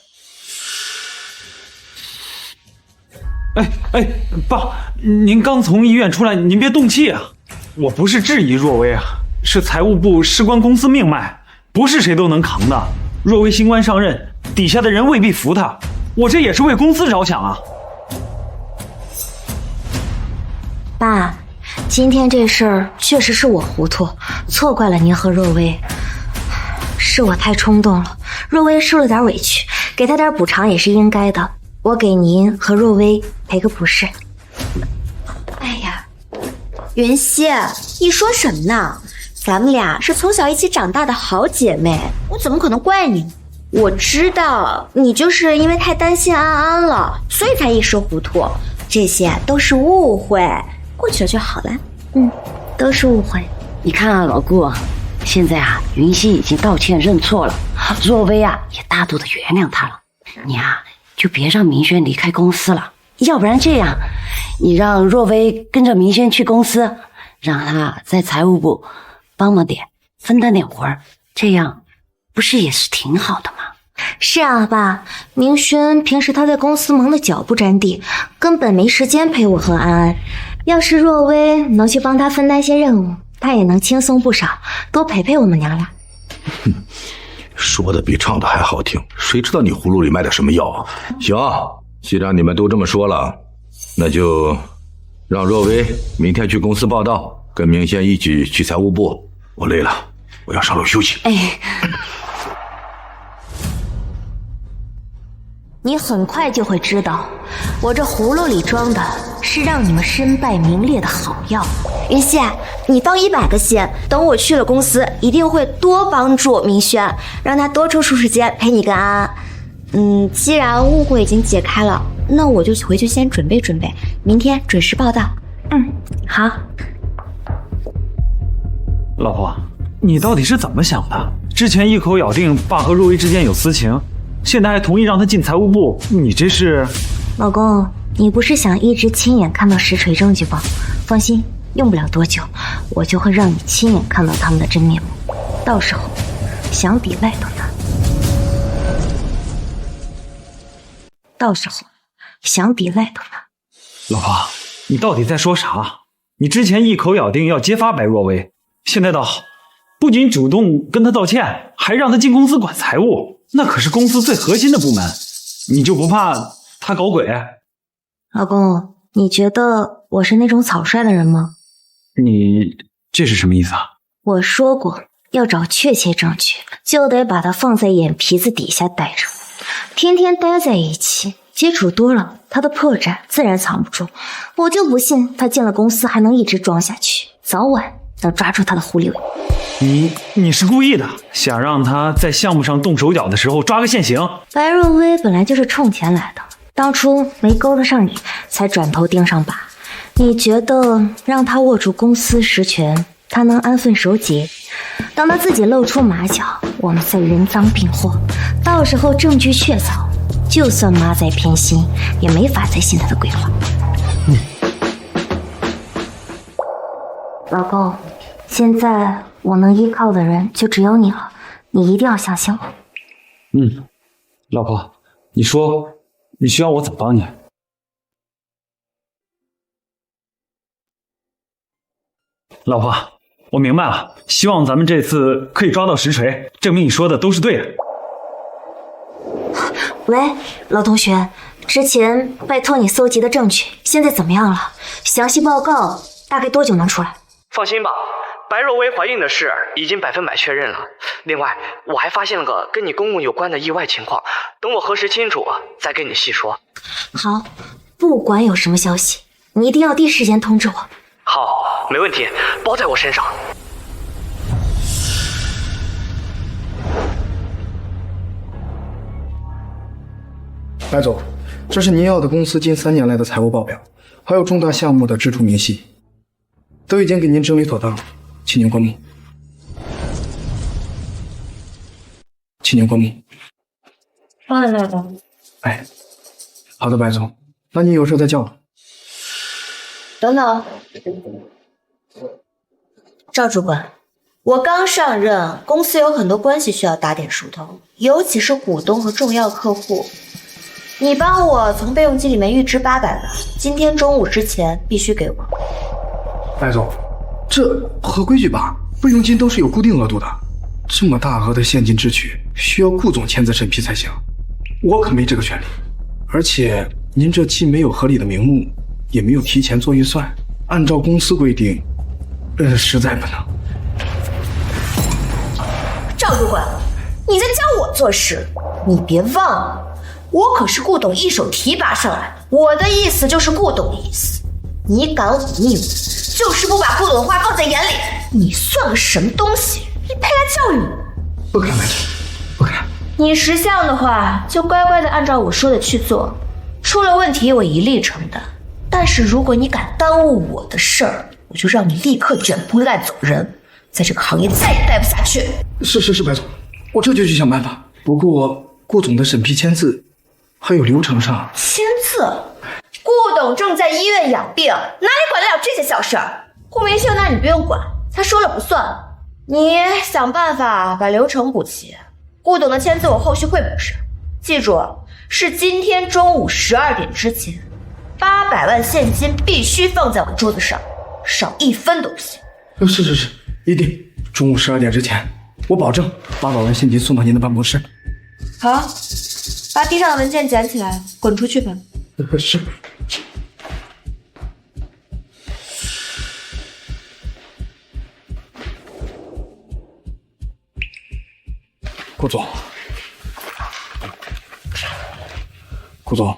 Speaker 6: 哎，爸，您刚从医院出来，您别动气啊。我不是质疑若薇啊，是财务部事关公司命脉，不是谁都能扛的。若薇新官上任，底下的人未必服她，我这也是为公司着想啊。
Speaker 1: 爸，今天这事儿确实是我糊涂，错怪了您和若薇，是我太冲动了。若薇受了点委屈，给她点补偿也是应该的。我给您和若薇赔个不是。
Speaker 4: 哎呀，云溪，你说什么呢？咱们俩是从小一起长大的好姐妹，我怎么可能怪你呢？我知道你就是因为太担心安安了，所以才一时糊涂，这些都是误会，过去了就好了。
Speaker 1: 都是误会。
Speaker 2: 你看啊，老顾，现在啊，云溪已经道歉认错了，若薇啊也大度的原谅他了。你啊，就别让明轩离开公司了，要不然这样，你让若薇跟着明轩去公司，让他在财务部帮忙点，分担点活儿，这样不是也是挺好的吗？
Speaker 1: 是啊，爸，明轩平时他在公司忙得脚不沾地，根本没时间陪我和安安。要是若薇能去帮他分担些任务，他也能轻松不少，多陪陪我们娘俩。
Speaker 5: 说的比唱的还好听，谁知道你葫芦里卖的什么药啊？行，既然你们都这么说了，那就让若薇明天去公司报道，跟明轩一起去财务部。我累了，我要上楼休息。
Speaker 1: 你很快就会知道，我这葫芦里装的是让你们身败名裂的好药。
Speaker 4: 云溪，你放100个心，等我去了公司，一定会多帮助明轩，让他多抽出时间陪你跟安安。既然误会已经解开了，那我就回去先准备准备，明天准时报到。好。
Speaker 6: 老婆，你到底是怎么想的？之前一口咬定爸和若薇之间有私情，现在还同意让他进财务部，你这是……
Speaker 1: 老公，你不是想一直亲眼看到实锤证据吗？放心，用不了多久，我就会让你亲眼看到他们的真面目，到时候想抵赖都难。
Speaker 6: 老婆，你到底在说啥？你之前一口咬定要揭发白若薇，现在倒好，不仅主动跟他道歉，还让他进公司管财务，那可是公司最核心的部门，你就不怕他搞鬼？
Speaker 1: 老公，你觉得我是那种草率的人吗？
Speaker 6: 你这是什么意思啊？
Speaker 1: 我说过，要找确切证据，就得把它放在眼皮子底下待着，天天待在一起，接触多了，他的破绽自然藏不住。我就不信他进了公司还能一直装下去，早晚能抓住他的狐狸尾。
Speaker 6: 你是故意的，想让他在项目上动手脚的时候抓个现行。
Speaker 1: 白若薇本来就是冲钱来的，当初没勾搭上你，才转头盯上爸。你觉得让他握住公司实权，他能安分守己？等他自己露出马脚，我们再人赃并获，到时候证据确凿，就算妈再偏心，也没法再信他的鬼话。老公，现在我能依靠的人就只有你了，你一定要相信我。
Speaker 6: 老婆，你说你需要我怎么帮你？老婆，我明白了，希望咱们这次可以抓到实锤，证明你说的都是对的。
Speaker 1: 喂，老同学，之前拜托你搜集的证据现在怎么样了？详细报告大概多久能出来？
Speaker 12: 放心吧，白若薇怀孕的事已经100%确认了。另外，我还发现了个跟你公公有关的意外情况，等我核实清楚再跟你细说。
Speaker 1: 好，不管有什么消息，你一定要第一时间通知我。
Speaker 12: 好，没问题，包在我身上。
Speaker 14: 白总，这是您要的公司近3年来的财务报表，还有重大项目的支出明细，都已经给您整理妥当，请您观目。请您观目。
Speaker 13: 来。
Speaker 14: 哎，好的，白总，那您有事再叫我。
Speaker 4: 等等，赵主管，我刚上任，公司有很多关系需要打点疏通，尤其是股东和重要客户。你帮我从备用金里面预支800万，今天中午之前必须给我。
Speaker 14: 白总，这合规矩吧？备用金都是有固定额度的，这么大额的现金支取，需要顾总签字审批才行，我可没这个权利。而且您这既没有合理的名目，也没有提前做预算，按照公司规定，实在不能。
Speaker 4: 赵主管，你在教我做事，你别忘了，我可是顾董一手提拔上来的，我的意思就是顾董的意思。你敢忤逆我，就是不把顾董的话放在眼里，你算个什么东西？你配来教育我？
Speaker 14: 不敢，白总，不敢。
Speaker 4: 你识相的话，就乖乖的按照我说的去做，出了问题我一力承担。但是如果你敢耽误我的事儿，我就让你立刻卷铺盖走人，在这个行业再也待不下去。
Speaker 14: 是，白总，我这就去想办法。不过顾总的审批签字，还有流程上
Speaker 4: 签字，顾董正在医院养病，哪里管得了这些小事儿？顾明秀，那你不用管，他说了不算。你想办法把流程补齐。顾董的签字我后续会补上，记住，是今天中午12点之前，800万现金必须放在我桌子上，少1分都不行。
Speaker 14: 是，一定中午12点之前，我保证800万现金送到您的办公室。
Speaker 4: 好，把地上的文件捡起来，滚出去吧。
Speaker 14: 是。顾总，顾总，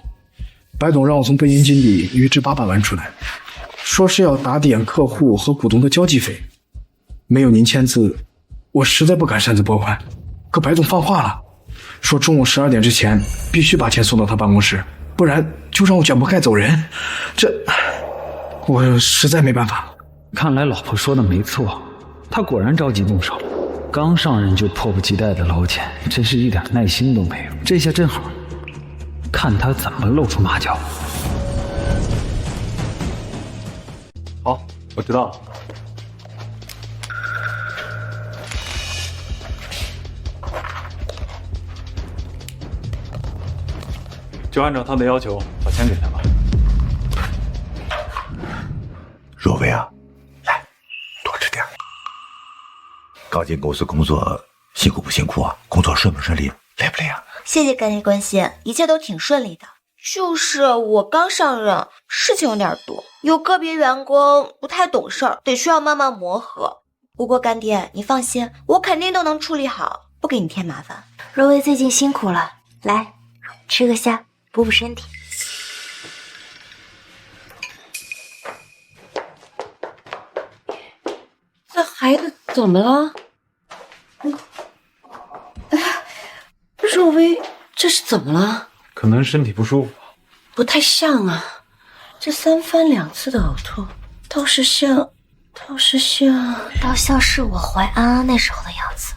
Speaker 14: 白总让我从备用金里预支800万出来，说是要打点客户和股东的交际费。没有您签字，我实在不敢擅自拨款。可白总放话了，说中午12点之前必须把钱送到他办公室，不然就让我卷铺盖走人。我实在没办法。
Speaker 6: 看来老婆说的没错，他果然着急动手，刚上任就迫不及待的捞钱，真是一点耐心都没有。这下正好，看他怎么露出马脚。好，我知道了。就按照他的要求把钱给他吧。
Speaker 5: 若薇啊，来，多吃点。刚进公司工作辛苦不辛苦啊？工作顺不顺利？累不累啊？
Speaker 4: 谢谢干爹关心，一切都挺顺利的。就是我刚上任，事情有点多，有个别员工不太懂事儿，得需要慢慢磨合。不过干爹，你放心，我肯定都能处理好，不给你添麻烦。
Speaker 1: 若薇最近辛苦了，来吃个虾，补补身体。
Speaker 2: 这孩子怎么了？若薇，这是怎么了？
Speaker 6: 可能身体不舒服吧。
Speaker 2: 不太像啊，这3番2次的呕吐，倒是像
Speaker 1: 是我怀安安那时候的样子。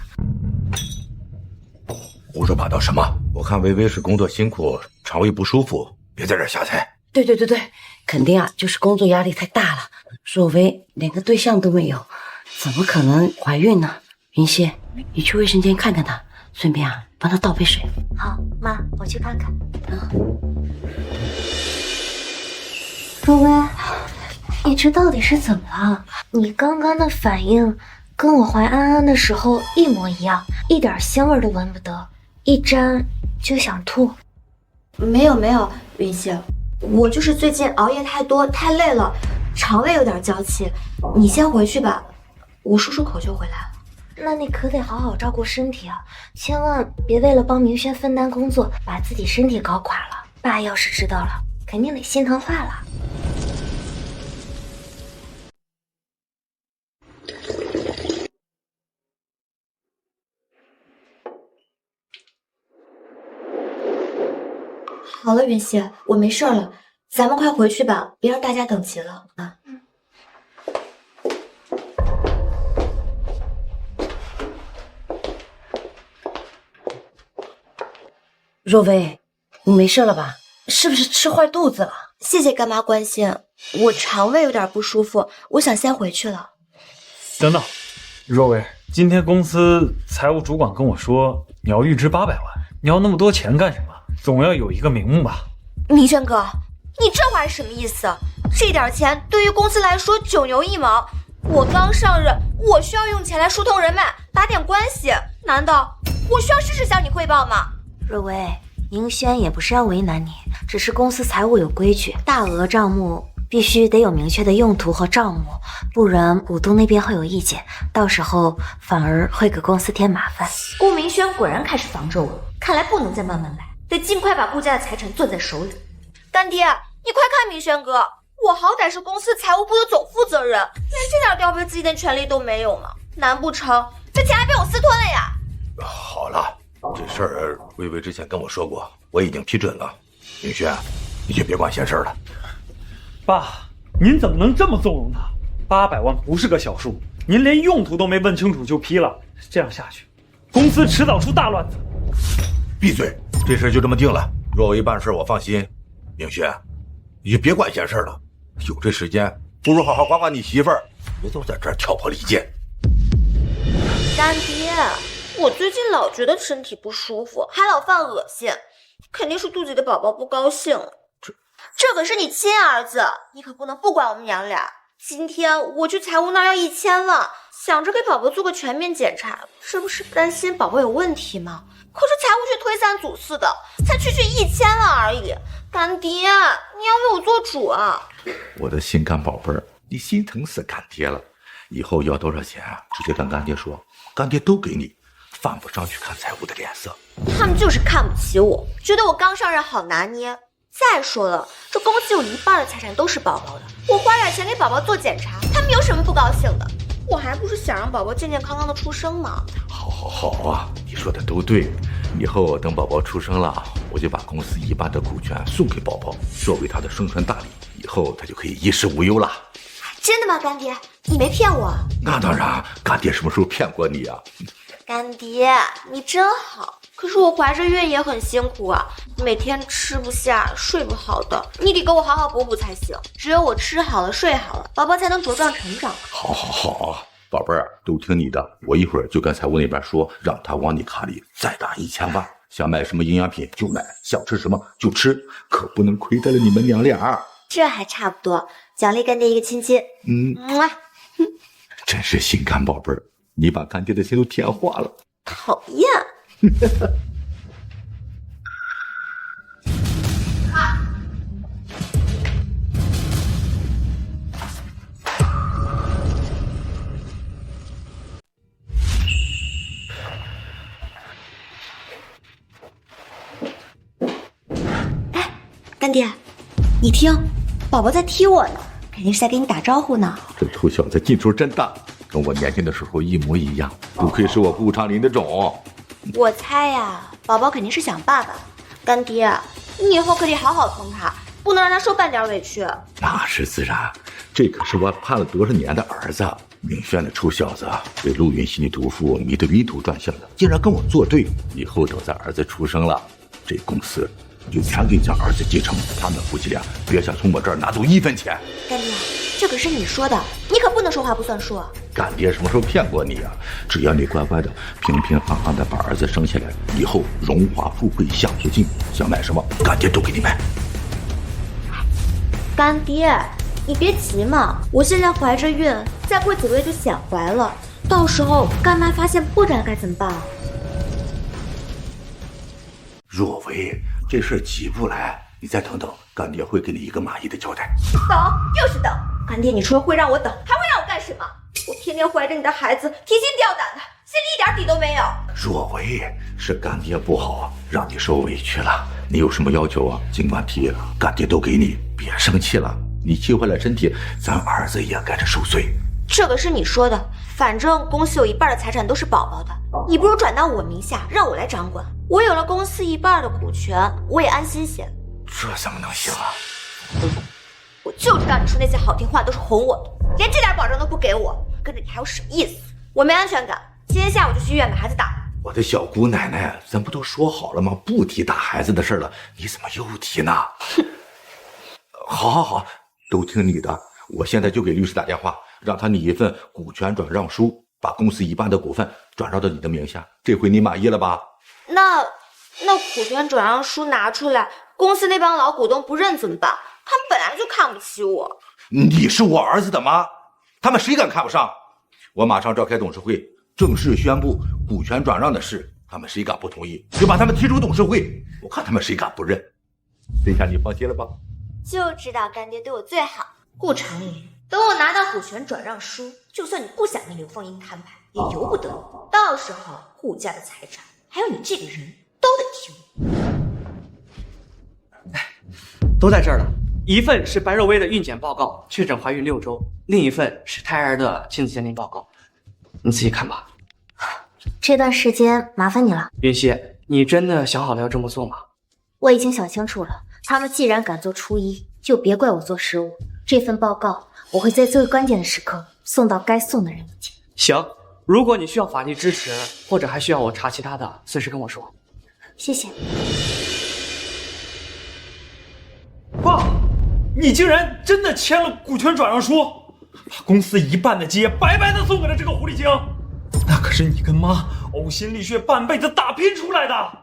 Speaker 5: 胡说八道什么？我看薇薇是工作辛苦，肠胃不舒服，别在这瞎猜。
Speaker 2: 对，肯定啊，就是工作压力太大了。若薇连个对象都没有，怎么可能怀孕呢？云溪，你去卫生间看看她，顺便啊帮她倒杯水。
Speaker 1: 好，妈，我去看看。若薇，你这到底是怎么了？你刚刚的反应跟我怀安安的时候一模一样，一点香味都闻不得，一沾就想吐。
Speaker 4: 没有，云溪，我就是最近熬夜太多，太累了，肠胃有点娇气。你先回去吧，我漱漱口就回来了。
Speaker 1: 那你可得好好照顾身体啊，千万别为了帮明轩分担工作，把自己身体搞垮了。爸要是知道了，肯定得心疼坏了。
Speaker 4: 好了，云溪，我没事了，咱们快回去吧，别让大家等急了啊。
Speaker 2: 若薇，你没事了吧？是不是吃坏肚子了？
Speaker 4: 谢谢干妈关心，我肠胃有点不舒服，我想先回去了。
Speaker 6: 等等，若薇，今天公司财务主管跟我说你要预支800万，你要那么多钱干什么？总要有一个名目吧？
Speaker 4: 明轩哥，你这话是什么意思？这点钱对于公司来说9牛1毛，我刚上任，我需要用钱来疏通人脉，打点关系，难道我需要事事向你汇报吗？
Speaker 1: 若薇，宁轩也不是要为难你，只是公司财务有规矩，大额账目必须得有明确的用途和账目，不然股东那边会有意见，到时候反而会给公司添麻烦。
Speaker 4: 顾明轩果然开始防着我，看来不能再慢慢来，得尽快把顾家的财产攥在手里。干爹，你快看明轩哥，我好歹是公司财务部的总负责人，连这点调配资金的权利都没有吗？难不成这钱还被我私吞了呀？
Speaker 5: 好了，这事儿薇薇之前跟我说过，我已经批准了。明轩，你就别管闲事了。
Speaker 6: 爸，您怎么能这么纵容他？800万不是个小数，您连用途都没问清楚就批了，这样下去，公司迟早出大乱子。
Speaker 5: 闭嘴，这事就这么定了。若薇办事我放心。明轩，你就别管闲事了，有这时间，不如好好管管你媳妇儿，别总在这儿挑拨离间。
Speaker 4: 干爹，我最近老觉得身体不舒服，还老犯恶心，肯定是肚子里的宝宝不高兴。这可是你亲儿子，你可不能不管我们娘俩。今天我去财务那儿要1000万，想着给宝宝做个全面检查，这不是担心宝宝有问题吗？可是财务却推三阻四的，才区1000万而已。干爹，你要为我做主啊！
Speaker 5: 我的心肝宝贝儿，你心疼死干爹了。以后要多少钱啊，直接跟干爹说，干爹都给你。犯不上去看财务的脸色。
Speaker 4: 他们就是看不起我，觉得我刚上任好拿捏。再说了，这公司有一半的财产都是宝宝的，我花点钱给宝宝做检查，他们有什么不高兴的？我还不是想让宝宝健健康康的出生吗？
Speaker 5: 好啊，你说的都对。以后等宝宝出生了，我就把公司一半的股权送给宝宝，作为他的生辰大礼，以后他就可以衣食无忧了。
Speaker 4: 真的吗，干爹？你没骗我？
Speaker 5: 那当然，干爹什么时候骗过你啊？
Speaker 4: 干爹，你真好。可是我怀着孕也很辛苦啊，每天吃不下睡不好的，你得给我好好补补才行。只有我吃好了睡好了，宝宝才能茁壮成长。
Speaker 5: 好，宝贝儿，都听你的。我一会儿就跟财务那边说，让他往你卡里再打1000万。想买什么营养品就买，想吃什么就吃，可不能亏待了你们娘俩。
Speaker 4: 这还差不多，奖励干爹一个亲亲。
Speaker 5: 真是心肝宝贝儿，你把干爹的心都甜化了。
Speaker 4: 讨厌。哎，干爹，你听，宝宝在踢我呢，肯定是在给你打招呼呢。
Speaker 5: 这臭小子劲头真大，跟我年轻的时候一模一样，不愧是我顾长林的种。
Speaker 4: 我猜呀，宝宝肯定是想爸爸。干爹，你以后可得好好疼他，不能让他受半点委屈。
Speaker 5: 那是自然，这可是我盼了多少年的儿子。明轩的臭小子为陆云熙的毒妇迷得晕头转向的，竟然跟我作对。以后等咱儿子出生了，这公司就全给咱儿子继承，他们夫妻俩别想从我这儿拿走1分钱。
Speaker 4: 干爹，这可是你说的，你可不能说话不算数啊。
Speaker 5: 干爹什么时候骗过你啊？只要你乖乖的、平平安安的把儿子生下来，以后荣华富贵享不尽，想买什么，干爹都给你买。
Speaker 4: 干爹，你别急嘛，我现在怀着孕，再过几个月就显怀了，到时候干妈发现不然该怎么办啊？
Speaker 5: 若薇，这事急不来，你再等等，干爹会给你一个满意的交代。
Speaker 4: 等，又是等。干爹，你除了会让我等，还会让我干什么？我天天怀着你的孩子，提心吊胆的，心里一点底都没有。
Speaker 5: 若薇，是干爹不好，让你受委屈了。你有什么要求啊？尽管提，干爹都给你。别生气了，你气坏了身体，咱儿子也该着受罪。
Speaker 4: 这个是你说的，反正公司有一半的财产都是宝宝的，你不如转到我名下，让我来掌管。我有了公司一半的股权，我也安心些。
Speaker 5: 这怎么能行啊？
Speaker 4: 我就知道你说那些好听话都是哄我的，连这点保证都不给我，跟着你还有什么意思？我没安全感，今天下午就去医院把孩子打了。
Speaker 5: 我的小姑奶奶，咱不都说好了吗？不提打孩子的事了，你怎么又提呢？好，都听你的。我现在就给律师打电话，让他拟一份股权转让书，把公司一半的股份转让到你的名下。这回你满意了吧？
Speaker 4: 那股权转让书拿出来，公司那帮老股东不认怎么办？他们本来就看不起我。
Speaker 5: 你是我儿子的妈，他们谁敢看不上？我马上召开董事会，正式宣布股权转让的事，他们谁敢不同意，就把他们踢出董事会。我看他们谁敢不认。这下你放心了吧？
Speaker 4: 就知道干爹对我最好。顾长林，等我拿到股权转让书，就算你不想跟刘凤英摊牌，也由不得你。到时候顾家的财产，还有你这个人，都得听我。
Speaker 12: 都在这儿了。一份是白若薇的孕检报告，确诊怀孕6周；另一份是胎儿的亲子鉴定报告。你仔细看吧。
Speaker 1: 这段时间麻烦你了。
Speaker 12: 云溪，你真的想好了要这么做吗？
Speaker 1: 我已经想清楚了，他们既然敢做初一，就别怪我做失误。这份报告我会在最关键的时刻送到该送的人面前。
Speaker 12: 行，如果你需要法律支持，或者还需要我查其他的，随时跟我说。
Speaker 1: 谢谢。
Speaker 6: 爸，你竟然真的签了股权转让书，把公司一半的基业白白的送给了这个狐狸精，那可是你跟妈呕心沥血半辈子打拼出来的。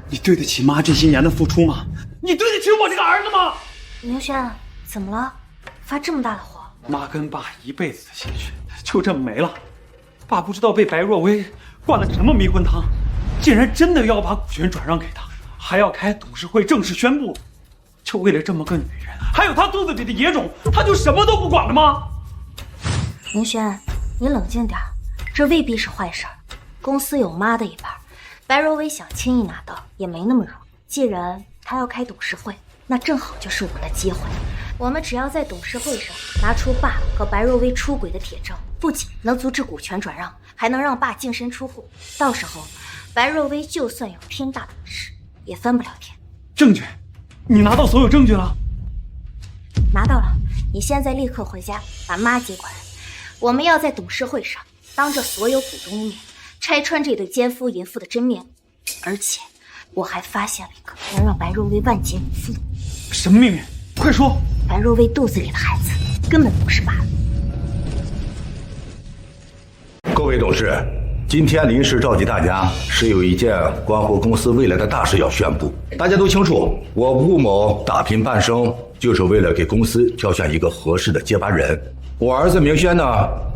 Speaker 6: 你对得起妈这些年的付出吗？你对得起我这个儿子吗？
Speaker 1: 宁轩，怎么了？发这么大的火？
Speaker 6: 妈跟爸一辈子的心血就这么没了。爸不知道被白若薇灌了什么迷魂汤，竟然真的要把股权转让给他，还要开董事会正式宣布。就为了这么个女人，还有她肚子里的野种，他就什么都不管了吗？
Speaker 1: 宁轩，你冷静点，这未必是坏事儿。公司有妈的一半，白若薇想轻易拿到也没那么容易。既然她要开董事会，那正好就是我们的机会。我们只要在董事会上拿出爸和白若薇出轨的铁证，不仅能阻止股权转让，还能让爸净身出户。到时候，白若薇就算有天大本事，也翻不了天。
Speaker 6: 证据，你拿到所有证据了？
Speaker 1: 拿到了。你现在立刻回家把妈接过来。我们要在董事会上当着所有股东的面拆穿这对奸夫淫妇的真面目，而且我还发现了一个能让白若薇万劫不复的秘密。
Speaker 6: 什么秘密？快说！
Speaker 1: 白若薇肚子里的孩子根本不是爸的。
Speaker 5: 各位董事，今天临时召集大家，是有一件关乎公司未来的大事要宣布。大家都清楚，我顾某打拼半生，就是为了给公司挑选一个合适的接班人。我儿子明轩呢，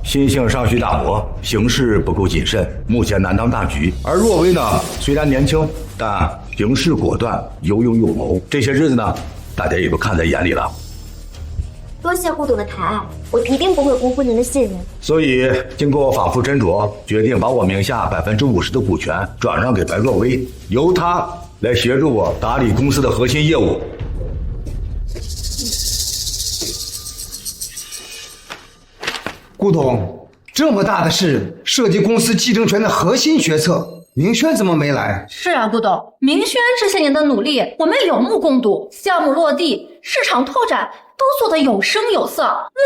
Speaker 5: 心性尚需打磨，行事不够谨慎，目前难当大局。而若薇呢，虽然年轻，但行事果断，有勇有谋。这些日子呢，大家也都看在眼里了。
Speaker 4: 多谢顾董的抬爱，我一定不会辜负您的信任。
Speaker 5: 所以，经过反复斟酌，决定把我名下50%的股权转让给白若薇，由她来协助我打理公司的核心业务。
Speaker 8: 顾董，这么大的事涉及公司继承权的核心决策，明轩怎么没来？
Speaker 7: 是啊，顾董，明轩这些年的努力，我们有目共睹，项目落地，市场拓展都做得有声有色，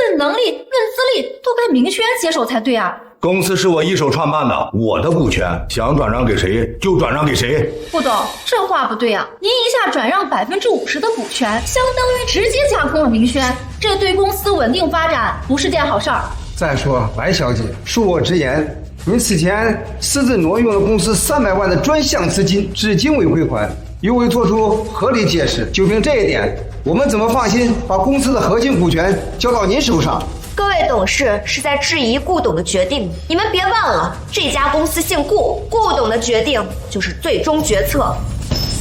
Speaker 7: 论能力、论资历，都该明轩接手才对啊。
Speaker 5: 公司是我一手创办的，我的股权想转让给谁就转让给谁。
Speaker 7: 顾董，这话不对啊！您一下转让50%的股权，相当于直接架空了明轩，这对公司稳定发展不是件好事儿。
Speaker 8: 再说，白小姐，恕我直言，您此前私自挪用了公司300万的专项资金，至今未归还，又未做出合理解释。就凭这一点，我们怎么放心把公司的核心股权交到您手上？
Speaker 4: 各位董事是在质疑顾董的决定，你们别忘了，这家公司姓顾，顾董的决定就是最终决策。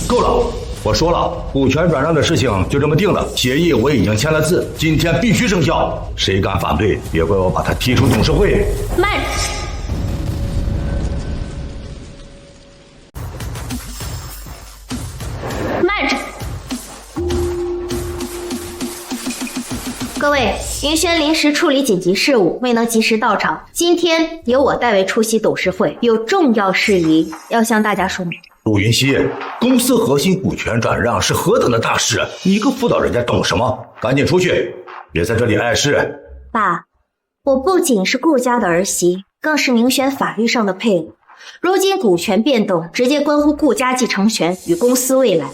Speaker 5: 够了，我说了，股权转让的事情就这么定了，协议我已经签了字，今天必须生效。谁敢反对，别怪我把他踢出董事会。
Speaker 1: 慢着！慢着！各位，云轩临时处理紧急事务，未能及时到场，今天由我代为出席董事会，有重要事宜要向大家说明。
Speaker 5: 陆云熙，公司核心股权转让是何等的大事，你一个辅导人家懂什么？赶紧出去，别在这里碍事。
Speaker 1: 爸，我不仅是顾家的儿媳，更是明轩法律上的配偶。如今股权变动直接关乎顾家继承权与公司未来，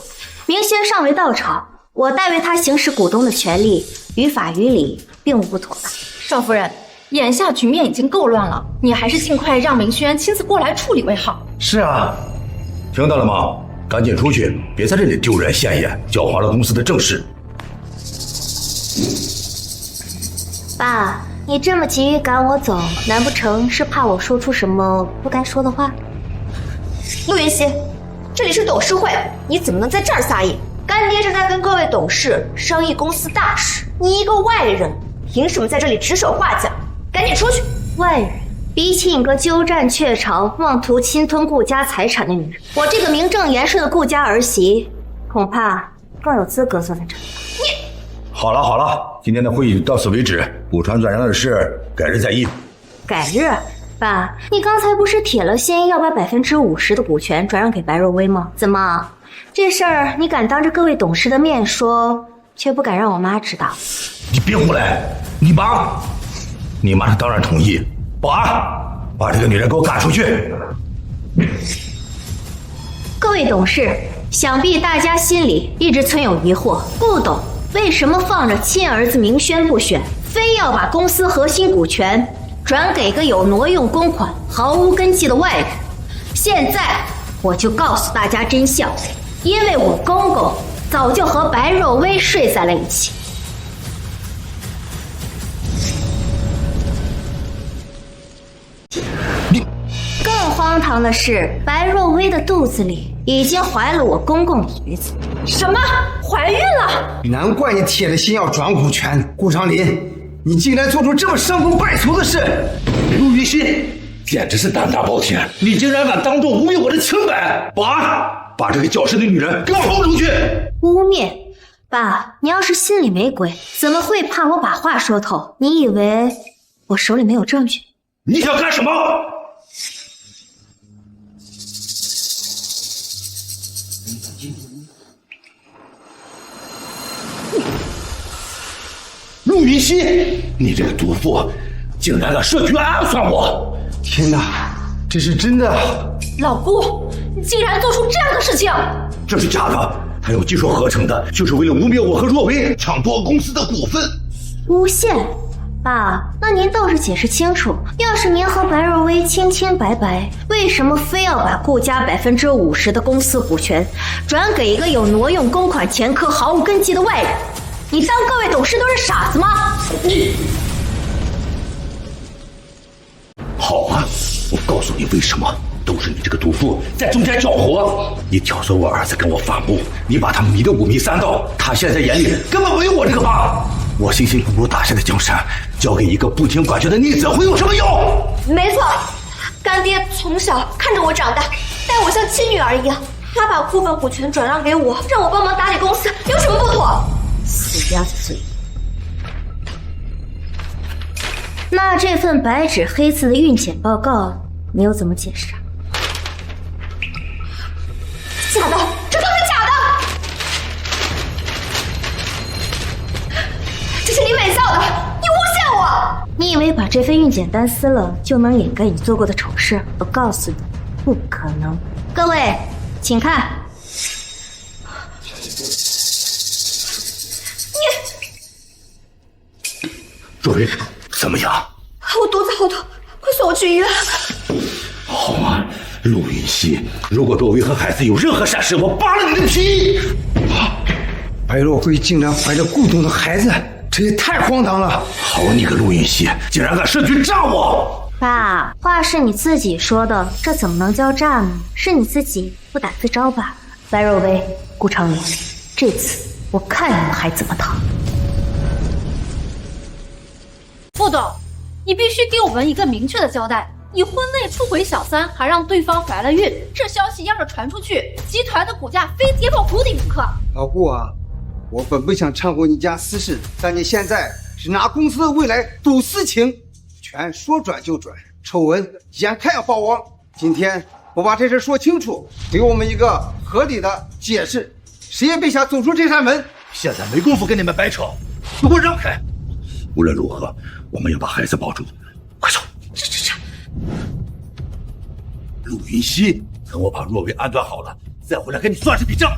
Speaker 1: 明轩尚未到场，我代为他行使股东的权利，于法于理并无不妥吧？
Speaker 7: 少夫人，眼下局面已经够乱了，你还是尽快让明轩亲自过来处理为好。
Speaker 5: 是啊，听到了吗？赶紧出去，别在这里丢人现眼，搅黄了公司的正事。
Speaker 1: 爸，你这么急于赶我走，难不成是怕我说出什么不该说的话？
Speaker 4: 陆云熙，这里是董事会，你怎么能在这儿撒野？干爹正在跟各位董事商议公司大事，你一个外人，凭什么在这里指手画脚？赶紧出去！
Speaker 1: 外人，比起你个鸠占鹊巢、妄图侵吞顾家财产的女人，我这个名正言顺的顾家儿媳，恐怕更有资格坐在这里。
Speaker 5: 好了好了，今天的会议到此为止，股权转让的事改日再议。
Speaker 1: 改日？爸，你刚才不是铁了心要把50%的股权转让给白若薇吗？怎么，这事儿你敢当着各位董事的面说，却不敢让我妈知道？
Speaker 5: 你别胡来！你妈当然同意。保安，把这个女人给我赶出去！
Speaker 1: 各位董事，想必大家心里一直存有疑惑，顾董为什么放着亲儿子明轩不选，非要把公司核心股权转给个有挪用公款、毫无根基的外人？现在我就告诉大家真相，因为我公公早就和白若薇睡在了一起。更荒唐的是，白若薇的肚子里已经怀了我公公的儿子。
Speaker 7: 什么？怀孕了？
Speaker 8: 难怪你铁了心要转股权，顾长林，你竟然做出这么伤风败俗的事！
Speaker 5: 陆云熙，简直是胆大包天！你竟然敢当众污蔑我的清白！把这个搅事的女人给我轰出去！
Speaker 1: 污蔑？爸，你要是心里没鬼，怎么会怕我把话说透？你以为我手里没有证据？
Speaker 5: 你想干什么？陆云熙，你这个毒妇，竟然敢设局暗算我！
Speaker 8: 天哪，这是真的！
Speaker 7: 老姑，你竟然做出这样的事情！
Speaker 5: 这是假的，他用技术合成的，就是为了污蔑我和若薇，抢夺公司的股份。
Speaker 1: 诬陷？爸，那您倒是解释清楚，要是您和白若薇清清白白，为什么非要把顾家50%的公司股权转给一个有挪用公款前科毫无根基的外人？你当各位董事都是傻子吗？
Speaker 5: 你好啊，我告诉你为什么，都是你这个毒妇在中间搅和。你挑唆我儿子跟我反目，你把他迷得五迷三道，他现在眼里根本没有我这个爸。我辛辛苦苦打下的江山，交给一个不听管教的逆子会有什么用？
Speaker 4: 没错，干爹从小看着我长大，待我像亲女儿一样。他把部分股权转让给我，让我帮忙打理公司，有什么不妥？
Speaker 1: 死鸭子嘴！那这份白纸黑字的运检报告，你又怎么解释啊？
Speaker 4: 假的，这都是假的！这是你伪造的，你诬陷我！
Speaker 1: 你以为把这份运检单撕了就能掩盖你做过的丑事？我告诉你，不可能！各位，请看。
Speaker 5: 若薇，怎么样？
Speaker 4: 我肚子好痛，快送我去医院！
Speaker 5: 好啊，陆云熙，如果若薇和孩子有任何闪失，我扒了你的皮！
Speaker 8: 白若薇竟然怀着顾总的孩子，这也太荒唐了！
Speaker 5: 好你个陆云熙，竟然敢设局炸我！
Speaker 1: 爸，话是你自己说的，这怎么能叫炸呢？是你自己不打自招吧？白若薇、顾长林，这次我看你们还怎么逃！
Speaker 7: 副总，你必须给我们一个明确的交代。你婚内出轨小三，还让对方怀了孕，这消息要是传出去，集团的股价非跌破谷底不可。
Speaker 8: 老顾啊，我本不想掺和你家私事，但你现在是拿公司的未来赌私情，全说转就转，丑闻眼看要曝光。今天我把这事说清楚，给我们一个合理的解释，谁也别想走出这扇门。
Speaker 5: 现在没工夫跟你们掰扯，给我让开！无论如何，我们要把孩子保住，快走！这！陆云熙，等我把若薇安顿好了，再回来跟你算这笔账。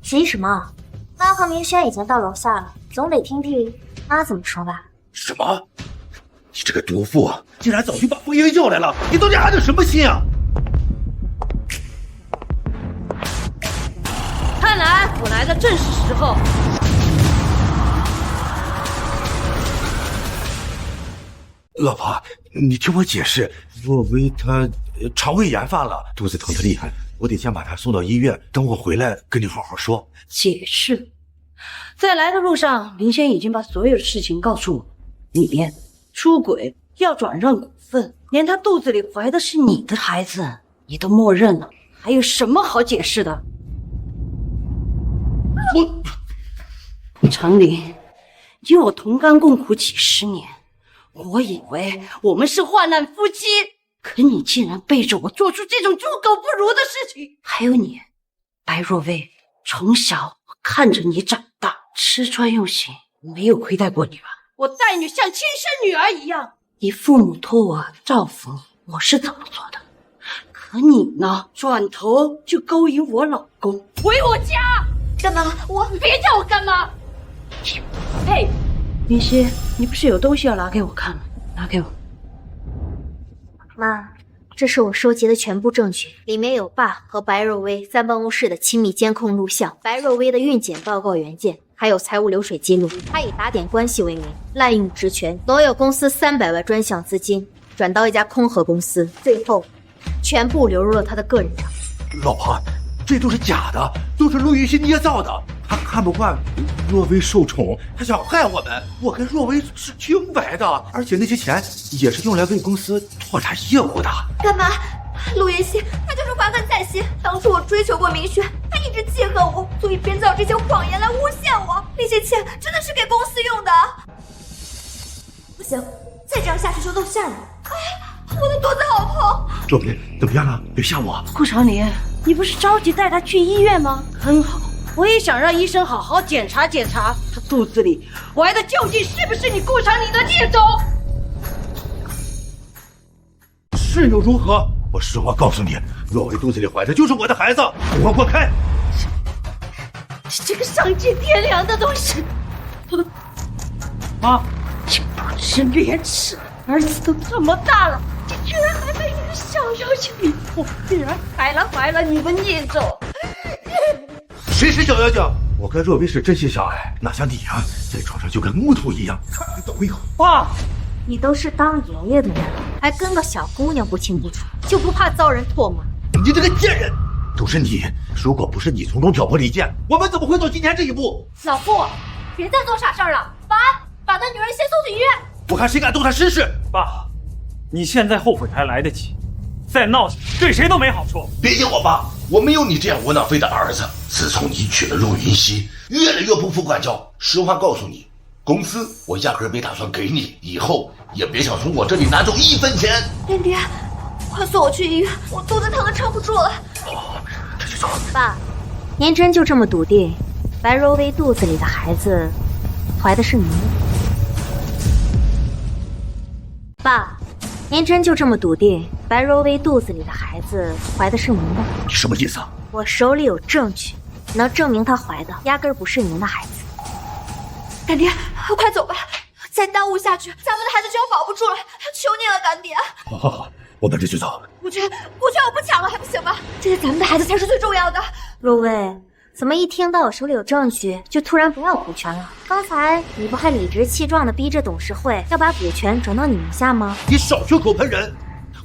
Speaker 1: 急什么？妈和明轩已经到楼下了，总得听听妈怎么说吧。
Speaker 5: 什么？你这个毒妇，竟然早就把风英叫来了，你到底安的什么心啊？
Speaker 7: 看来我来的正是时候。
Speaker 5: 老婆，你听我解释，若薇她肠胃炎犯了，肚子疼得厉害，我得先把她送到医院，等我回来跟你好好说。
Speaker 2: 解释，在来的路上，林轩已经把所有的事情告诉我，里面出轨要转让股份，连他肚子里怀的是你的孩子，你都默认了，还有什么好解释的？长林，你我同甘共苦几十年。我以为我们是患难夫妻，可你竟然背着我做出这种猪狗不如的事情！还有你，白若薇，从小我看着你长大，吃穿用行，没有亏待过你吧？我待你像亲生女儿一样，你父母托我照顾你，我是怎么做的？可你呢，转头就勾引我老公，回我家！
Speaker 4: 干妈，
Speaker 7: 你别叫我干妈！
Speaker 2: 嘿，云溪，你不是有东西要拿给我看吗？拿给我。
Speaker 1: 妈，这是我收集的全部证据，里面有爸和白若薇在办公室的亲密监控录像，白若薇的孕检报告原件，还有财务流水记录。他以打点关系为名，滥用职权，挪用公司300万专项资金，转到一家空壳公司，最后全部流入了他的个人账。
Speaker 5: 老婆，
Speaker 3: 这都是假的，都是陆云熙捏造的。他看不惯若薇受宠，他想害我们。我跟若薇是清白的，而且那些钱也是用来为公司拓展业务的。
Speaker 4: 干嘛？陆云熙他就是怀恨在心。当初我追求过明轩，他一直记恨我，所以编造这些谎言来诬陷我。那些钱真的是给公司用的。不行，再这样下去就露馅了。哎，我的肚子好痛。
Speaker 3: 若薇怎么样了？别吓我。
Speaker 2: 顾长林，你不是着急带他去医院吗？很好，我也想让医生好好检查检查他肚子里怀的究竟是不是你顾长林的孽种。
Speaker 3: 是又如何？我实话告诉你，若薇肚子里怀的就是我的孩子，给我滚开！
Speaker 2: 你这个丧尽天良的东西！
Speaker 6: 妈，
Speaker 2: 你不知廉耻，儿子都这么大了，你居然还被一个小妖精迷惑，居然怀了你的孽种！
Speaker 3: 谁是小妖精？我跟若薇是真心相爱，哪像你啊，在床上就跟木头一样，看你走一口。
Speaker 6: 爸，
Speaker 1: 你都是当爷爷的人了，还跟个小姑娘不清不楚，就不怕遭人唾骂？
Speaker 3: 你这个贱人！都是你，如果不是你从中挑拨离间，我们怎么会走今天这一步？
Speaker 13: 老傅，别再做傻事儿了，保安，把他女儿先送去医院。
Speaker 3: 我看谁敢动他试试。
Speaker 6: 爸，你现在后悔还来得及，再闹下去对谁都没好处。
Speaker 10: 别听我爸，我没有你这样窝囊废的儿子。自从你娶了陆云熙，越来越不服管教。实话告诉你，公司我压根没打算给你，以后也别想从我这里拿走1分钱。
Speaker 4: 爹，快送我去医院，我肚子疼得撑不住了。
Speaker 3: 这就走。
Speaker 1: 爸，您真就这么笃定白若薇肚子里的孩子怀的是您的？爸，您真就这么笃定白若薇肚子里的孩子怀的是您的？
Speaker 3: 你什么意思？
Speaker 1: 我手里有证据，能证明她怀的压根儿不是您的孩子。
Speaker 4: 干爹，快走吧，再耽误下去，咱们的孩子就要保不住了。求你了，干爹！
Speaker 3: 好，我们这就走。
Speaker 4: 顾全，我不抢了还不行吗？这是咱们的孩子才是最重要的。
Speaker 1: 若薇，怎么一听到我手里有证据，就突然不要股权了？刚才你不还理直气壮地逼着董事会要把股权转到你名下吗？
Speaker 3: 你少血口喷人！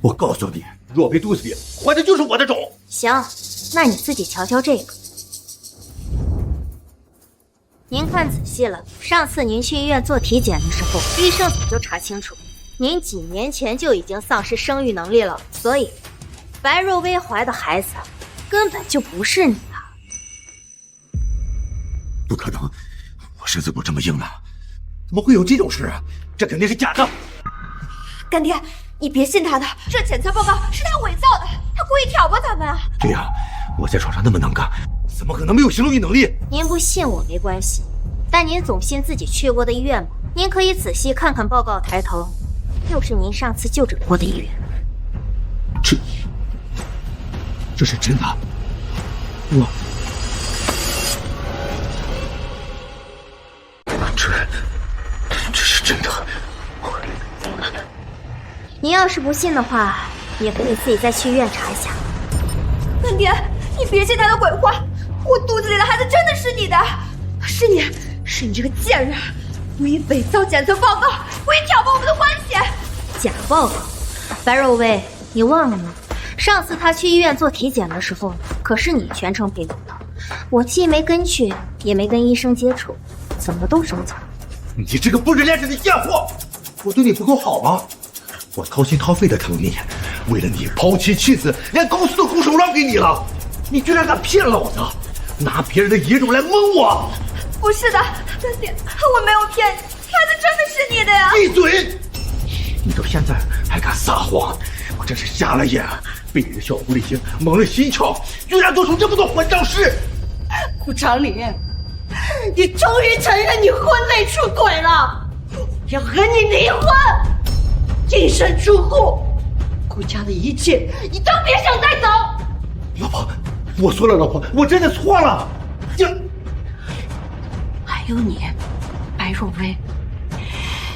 Speaker 3: 我告诉你，若薇肚子里怀的就是我的种。
Speaker 1: 行，那你自己瞧瞧这个。您看仔细了，上次您去医院做体检的时候，医生早就查清楚，您几年前就已经丧失生育能力了，所以白若薇怀的孩子根本就不是你的。
Speaker 3: 不可能，我身子骨这么硬朗，怎么会有这种事啊？这肯定是假的。
Speaker 4: 干爹，你别信他的，这检测报告是他伪造的，他故意挑拨咱们啊！
Speaker 3: 对呀，我在床上那么能干，怎么可能没有行动能力？
Speaker 1: 您不信我没关系，但您总信自己去过的医院吗？您可以仔细看看报告抬头，就是您上次就诊过的医院。
Speaker 3: 这是真的？这是真的。
Speaker 1: 您要是不信的话，也可以自己再去医院查一下。
Speaker 4: 干爹，你别信他的鬼话，我肚子里的孩子真的是你的，是你这个贱人，故意伪造检测报告，故意挑拨我们的关系。
Speaker 1: 假报告？白若薇，你忘了吗？上次他去医院做体检的时候，可是你全程陪同的，我既没跟去，也没跟医生接触，怎么都收走。
Speaker 3: 你这个不知廉耻的贱货！我对你不够好吗？我掏心掏肺的疼你，为了你抛妻弃子，连公司都拱手让给你了，你居然敢骗老子，拿别人的野种来蒙我！
Speaker 4: 不是的，干爹，我没有骗你，孩子真的是你的呀！
Speaker 3: 闭嘴！你到现在还敢撒谎，我真是瞎了眼，被你的小狐狸精蒙了心窍，居然做出这么多混账事！
Speaker 2: 顾长林，你终于承认你婚内出轨了，要和你离婚，净身出户，顾家的一切你都别想带走。
Speaker 3: 老婆，我错了，老婆，我真的错了。
Speaker 2: 还有你，白若薇，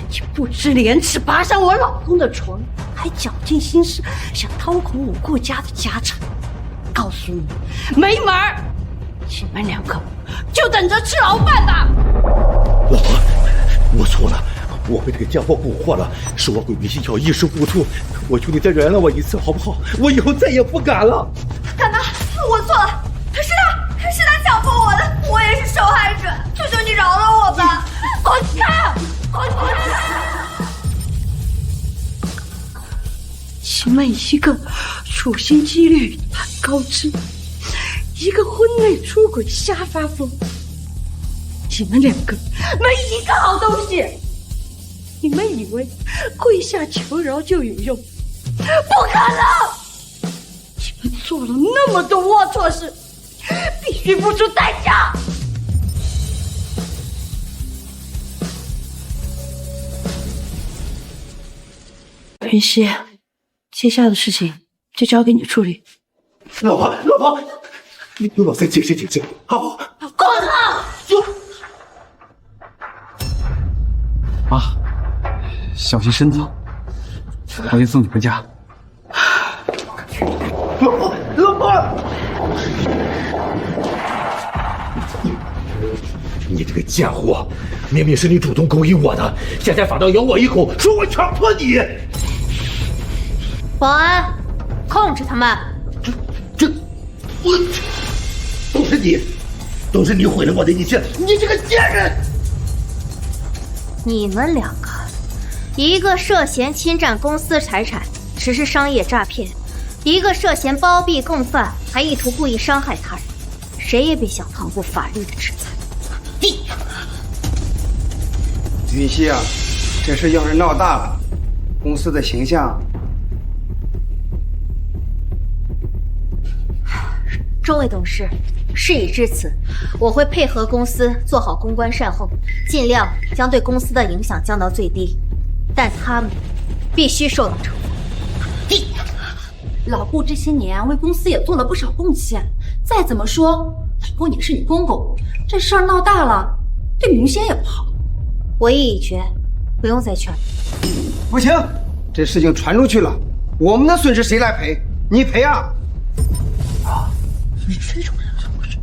Speaker 2: 你不知廉耻，爬上我老公的床，还绞尽心思想掏空我顾家的家产。告诉你，没门儿！你们两个就等着吃牢饭吧。
Speaker 3: 老婆，我错了，我被这个贱货蛊惑了，是我鬼迷心窍，一时糊涂。我求你再原谅我一次，好不好？我以后再也不敢了。
Speaker 4: 干妈，我错了，我也是受害者，求求你饶了我吧！滚开！滚开！
Speaker 2: 请问一个处心积虑攀高枝，一个婚内出轨瞎发疯，你们两个没一个好东西。你们以为跪下求饶就有用？不可能！你们做了那么多龌龊事，必须付出代价。云溪，接下的事情就交给你处理。
Speaker 5: 老婆，你老三解释解释，好。
Speaker 2: 滚了！
Speaker 6: 妈，小心身子，我先送你回家。
Speaker 5: 老婆，你这个贱货，明明是你主动勾引我的，现在反倒咬我一口，说我强迫你。
Speaker 1: 保安，控制他们！
Speaker 5: 我都是你毁了我的一切，你这个贱人！
Speaker 1: 你们两个，一个涉嫌侵占公司财产，实施商业诈骗；一个涉嫌包庇共犯，还意图故意伤害他人，谁也别想逃过法律的制裁。
Speaker 8: 云溪啊，这事要是闹大了，公司的形象……
Speaker 1: 众位董事，事已至此，我会配合公司做好公关善后，尽量将对公司的影响降到最低，但他们必须受到惩罚。
Speaker 11: 老顾这些年为公司也做了不少贡献，再怎么说，老公也是你公公，这事儿闹大了，对明轩也不好。
Speaker 1: 我意已决，不用再劝。
Speaker 8: 不行，这事情传出去了，我们的损失谁来赔？你赔啊！
Speaker 5: 你这种人怎么是？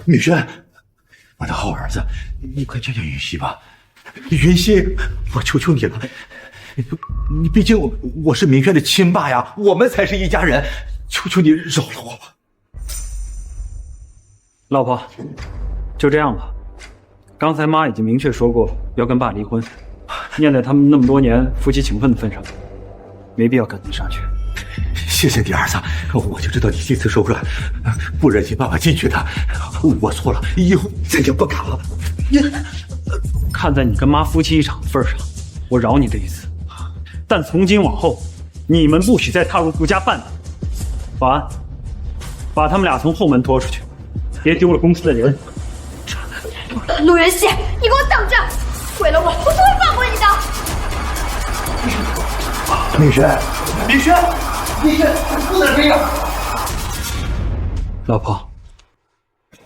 Speaker 5: 米轩，我的好儿子，你快劝劝云溪吧。云溪，我求求你了，你毕竟我是明轩的亲爸呀，我们才是一家人，求求你饶了我吧。
Speaker 6: 老婆，就这样吧。刚才妈已经明确说过要跟爸离婚，念在他们那么多年夫妻情分的份上，没必要跟你上去。
Speaker 5: 谢谢你儿子，我就知道你心慈手软，不忍心爸爸进去的，我错了，以后再也不敢了。
Speaker 6: 看在你跟妈夫妻一场的份上，我饶你这一次，但从今往后，你们不许再踏入顾家半步。保安，把他们俩从后门拖出去，别丢了公司的人。
Speaker 4: 陆元熙，你给我等着！毁了我，我不会放过你的！
Speaker 5: 明轩，明轩，明轩，不能这样！
Speaker 6: 老婆，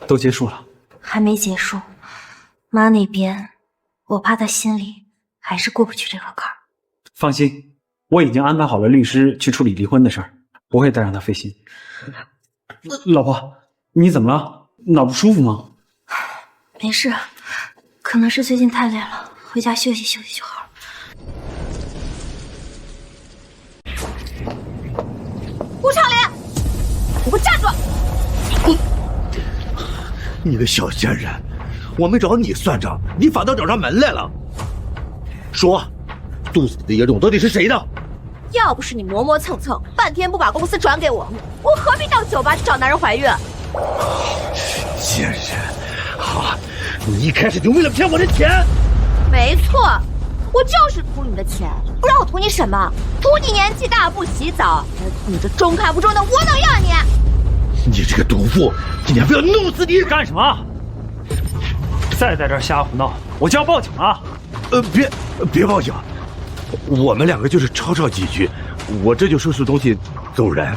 Speaker 6: 都结束了。
Speaker 1: 还没结束，妈那边，我怕她心里还是过不去这个坎儿。
Speaker 6: 放心，我已经安排好了律师去处理离婚的事儿，不会再让她费心。老婆，你怎么了？哪不舒服吗？
Speaker 1: 没事，可能是最近太累了，回家休息休息就好了。
Speaker 4: 顾长林，你给我站住！
Speaker 5: 你个小贱人，我没找你算账，你反倒找上门来了。说，肚子里的野种到底是谁的？
Speaker 4: 要不是你磨磨蹭蹭，半天不把公司转给我，我何必到酒吧去找男人怀孕？
Speaker 5: 贱人，好，你一开始就为了骗我的钱。
Speaker 4: 没错，我就是图你的钱，不然我图你什么？图你年纪大不洗澡，还图你这中看不中的窝囊样你！
Speaker 5: 你这个毒妇，今天非要弄死你！
Speaker 6: 干什么？再在这儿瞎胡闹，我就要报警了！
Speaker 5: 别报警，我们两个就是吵吵几句，我这就收拾东西走人。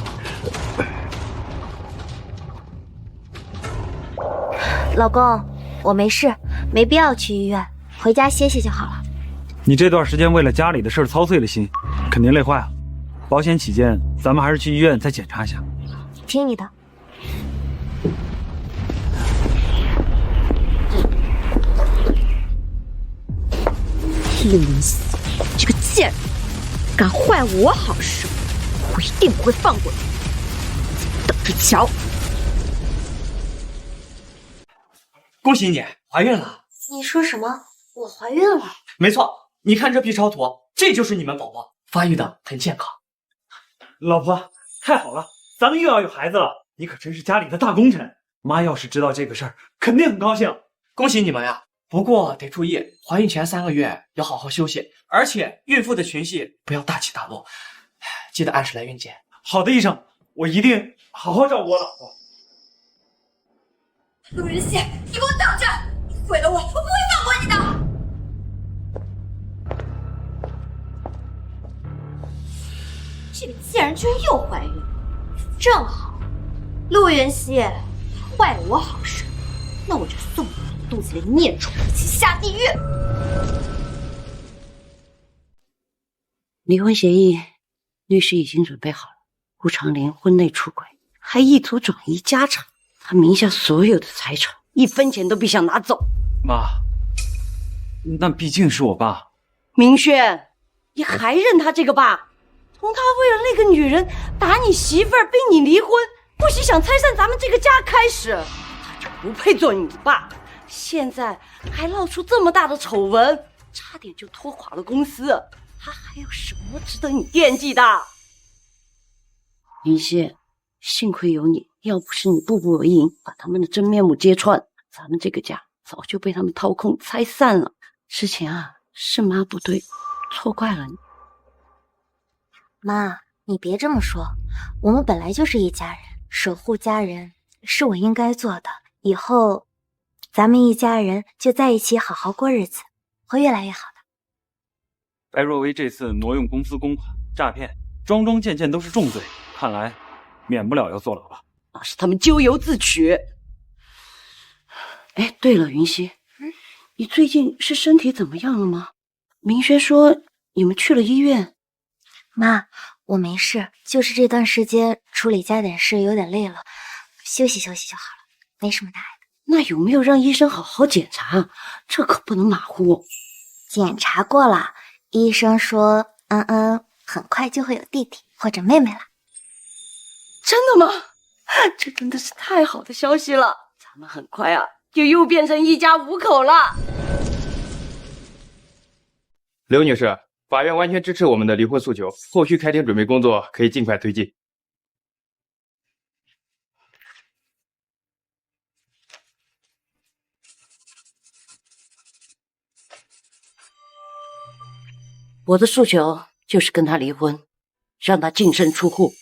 Speaker 1: 老公，我没事，没必要去医院，回家歇歇就好了。
Speaker 6: 你这段时间为了家里的事操碎了心，肯定累坏了。保险起见，咱们还是去医院再检查一下。
Speaker 1: 听你的。
Speaker 4: 林思，这个贱人，敢坏我好事！
Speaker 2: 我一定不会放过你，等着瞧！
Speaker 12: 恭喜你怀孕了！
Speaker 1: 你说什么？我怀孕了？
Speaker 12: 没错，你看这 B 超图，这就是你们宝宝，发育的很健康。
Speaker 6: 老婆，太好了，咱们又要有孩子了，你可真是家里的大功臣。妈要是知道这个事儿，肯定很高兴。
Speaker 12: 恭喜你们呀！不过得注意，怀孕前3个月要好好休息，而且孕妇的情绪不要大起大落，记得按时来孕检。
Speaker 6: 好的，医生，我一定好好照顾我老婆。
Speaker 4: 陆仁熙，你给我等着！你毁了我，我不会放过你的！这个贱人居然又怀孕，正好，陆元熙坏了我好事，那我就送你肚子里的孽种一起下地狱！
Speaker 2: 离婚协议，律师已经准备好了。顾长林婚内出轨，还意图转移家产，他名下所有的财产，1分钱都别想拿走。
Speaker 6: 妈，那毕竟是我爸。
Speaker 2: 明轩，你还认他这个爸？从他为了那个女人打你媳妇儿，逼你离婚，不惜想拆散咱们这个家开始，他就不配做你爸。现在还闹出这么大的丑闻，差点就拖垮了公司，他还有什么值得你惦记的？云溪，幸亏有你，要不是你步步为营，把他们的真面目揭穿，咱们这个家早就被他们掏空拆散了。之前啊，是妈不对，错怪了你。
Speaker 1: 妈，你别这么说，我们本来就是一家人，守护家人是我应该做的。以后，咱们一家人就在一起好好过日子，会越来越好的。
Speaker 6: 白若薇这次挪用公司公款、诈骗，桩桩件件都是重罪，看来免不了要坐牢吧？
Speaker 2: 那是他们咎由自取。哎，对了，云溪，你最近是身体怎么样了吗？明轩说你们去了医院。
Speaker 1: 妈，我没事，就是这段时间处理家点事有点累了，休息休息就好了，没什么大碍的。
Speaker 2: 那有没有让医生好好检查？这可不能马虎。
Speaker 1: 检查过了，医生说安安很快就会有弟弟或者妹妹了。
Speaker 2: 真的吗？这真的是太好的消息了，咱们很快啊就又变成一家5口了。
Speaker 15: 刘女士，法院完全支持我们的离婚诉求，后续开庭准备工作可以尽快推进。
Speaker 2: 我的诉求就是跟他离婚，让他净身出户。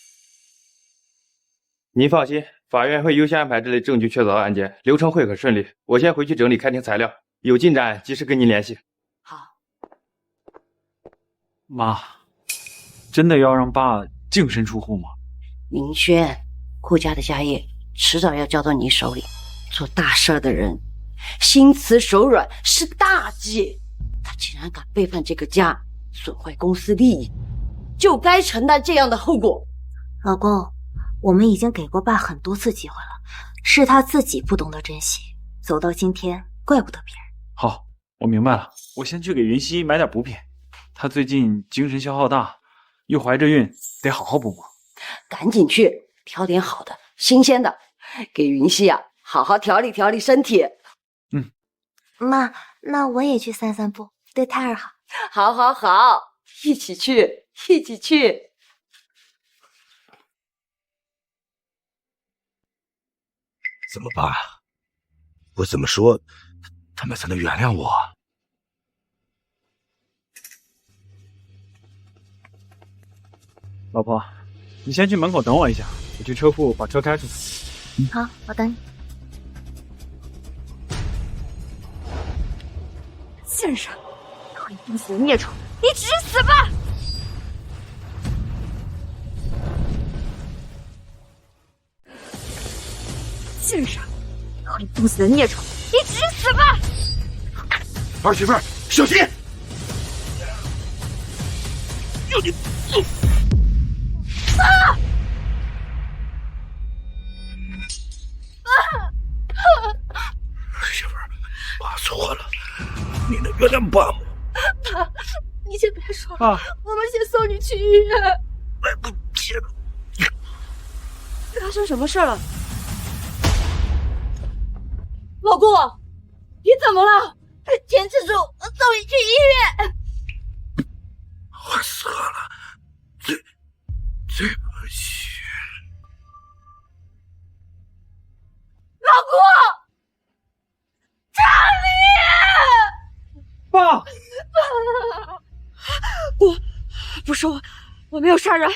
Speaker 15: 您放心，法院会优先安排这类证据确凿的案件，流程会很顺利。我先回去整理开庭材料，有进展及时跟您联系。
Speaker 6: 妈，真的要让爸净身出户吗？
Speaker 2: 明轩，顾家的家业迟早要交到你手里。做大事的人，心慈手软是大忌。他竟然敢背叛这个家，损坏公司利益，就该承担这样的后果。
Speaker 1: 老公，我们已经给过爸很多次机会了，是他自己不懂得珍惜，走到今天，怪不得别人。
Speaker 6: 好，我明白了，我先去给云溪买点补品。她最近精神消耗大，又怀着孕，得好好补补。
Speaker 2: 赶紧去挑点好的、新鲜的，给云溪啊好好调理调理身体。
Speaker 1: 妈，那我也去散散步，对胎儿好。
Speaker 2: 好，好，好，一起去，一起去。
Speaker 3: 怎么办？我怎么说，他们才能原谅我？
Speaker 6: 老婆，你先去门口等我一下，我去车库把车开出去。
Speaker 1: 好，我等你。
Speaker 4: 贱人，会毒死的孽种，你去死吧！贱人，会毒死的孽种，你去死吧！
Speaker 5: 儿媳妇儿，小心！有你！
Speaker 4: 啊！
Speaker 5: 儿媳妇儿，爸错了，你能原谅爸吗？
Speaker 4: 爸，你先别说了，
Speaker 6: 爸，
Speaker 4: 我们先送你去医院。
Speaker 5: 来不及
Speaker 2: 发生什么事了？老公，你怎么了？
Speaker 4: 坚持住，我送你去医院。
Speaker 5: 我错了，对不起。
Speaker 2: 老公，张离，
Speaker 6: 爸，
Speaker 2: 不是我没有杀人。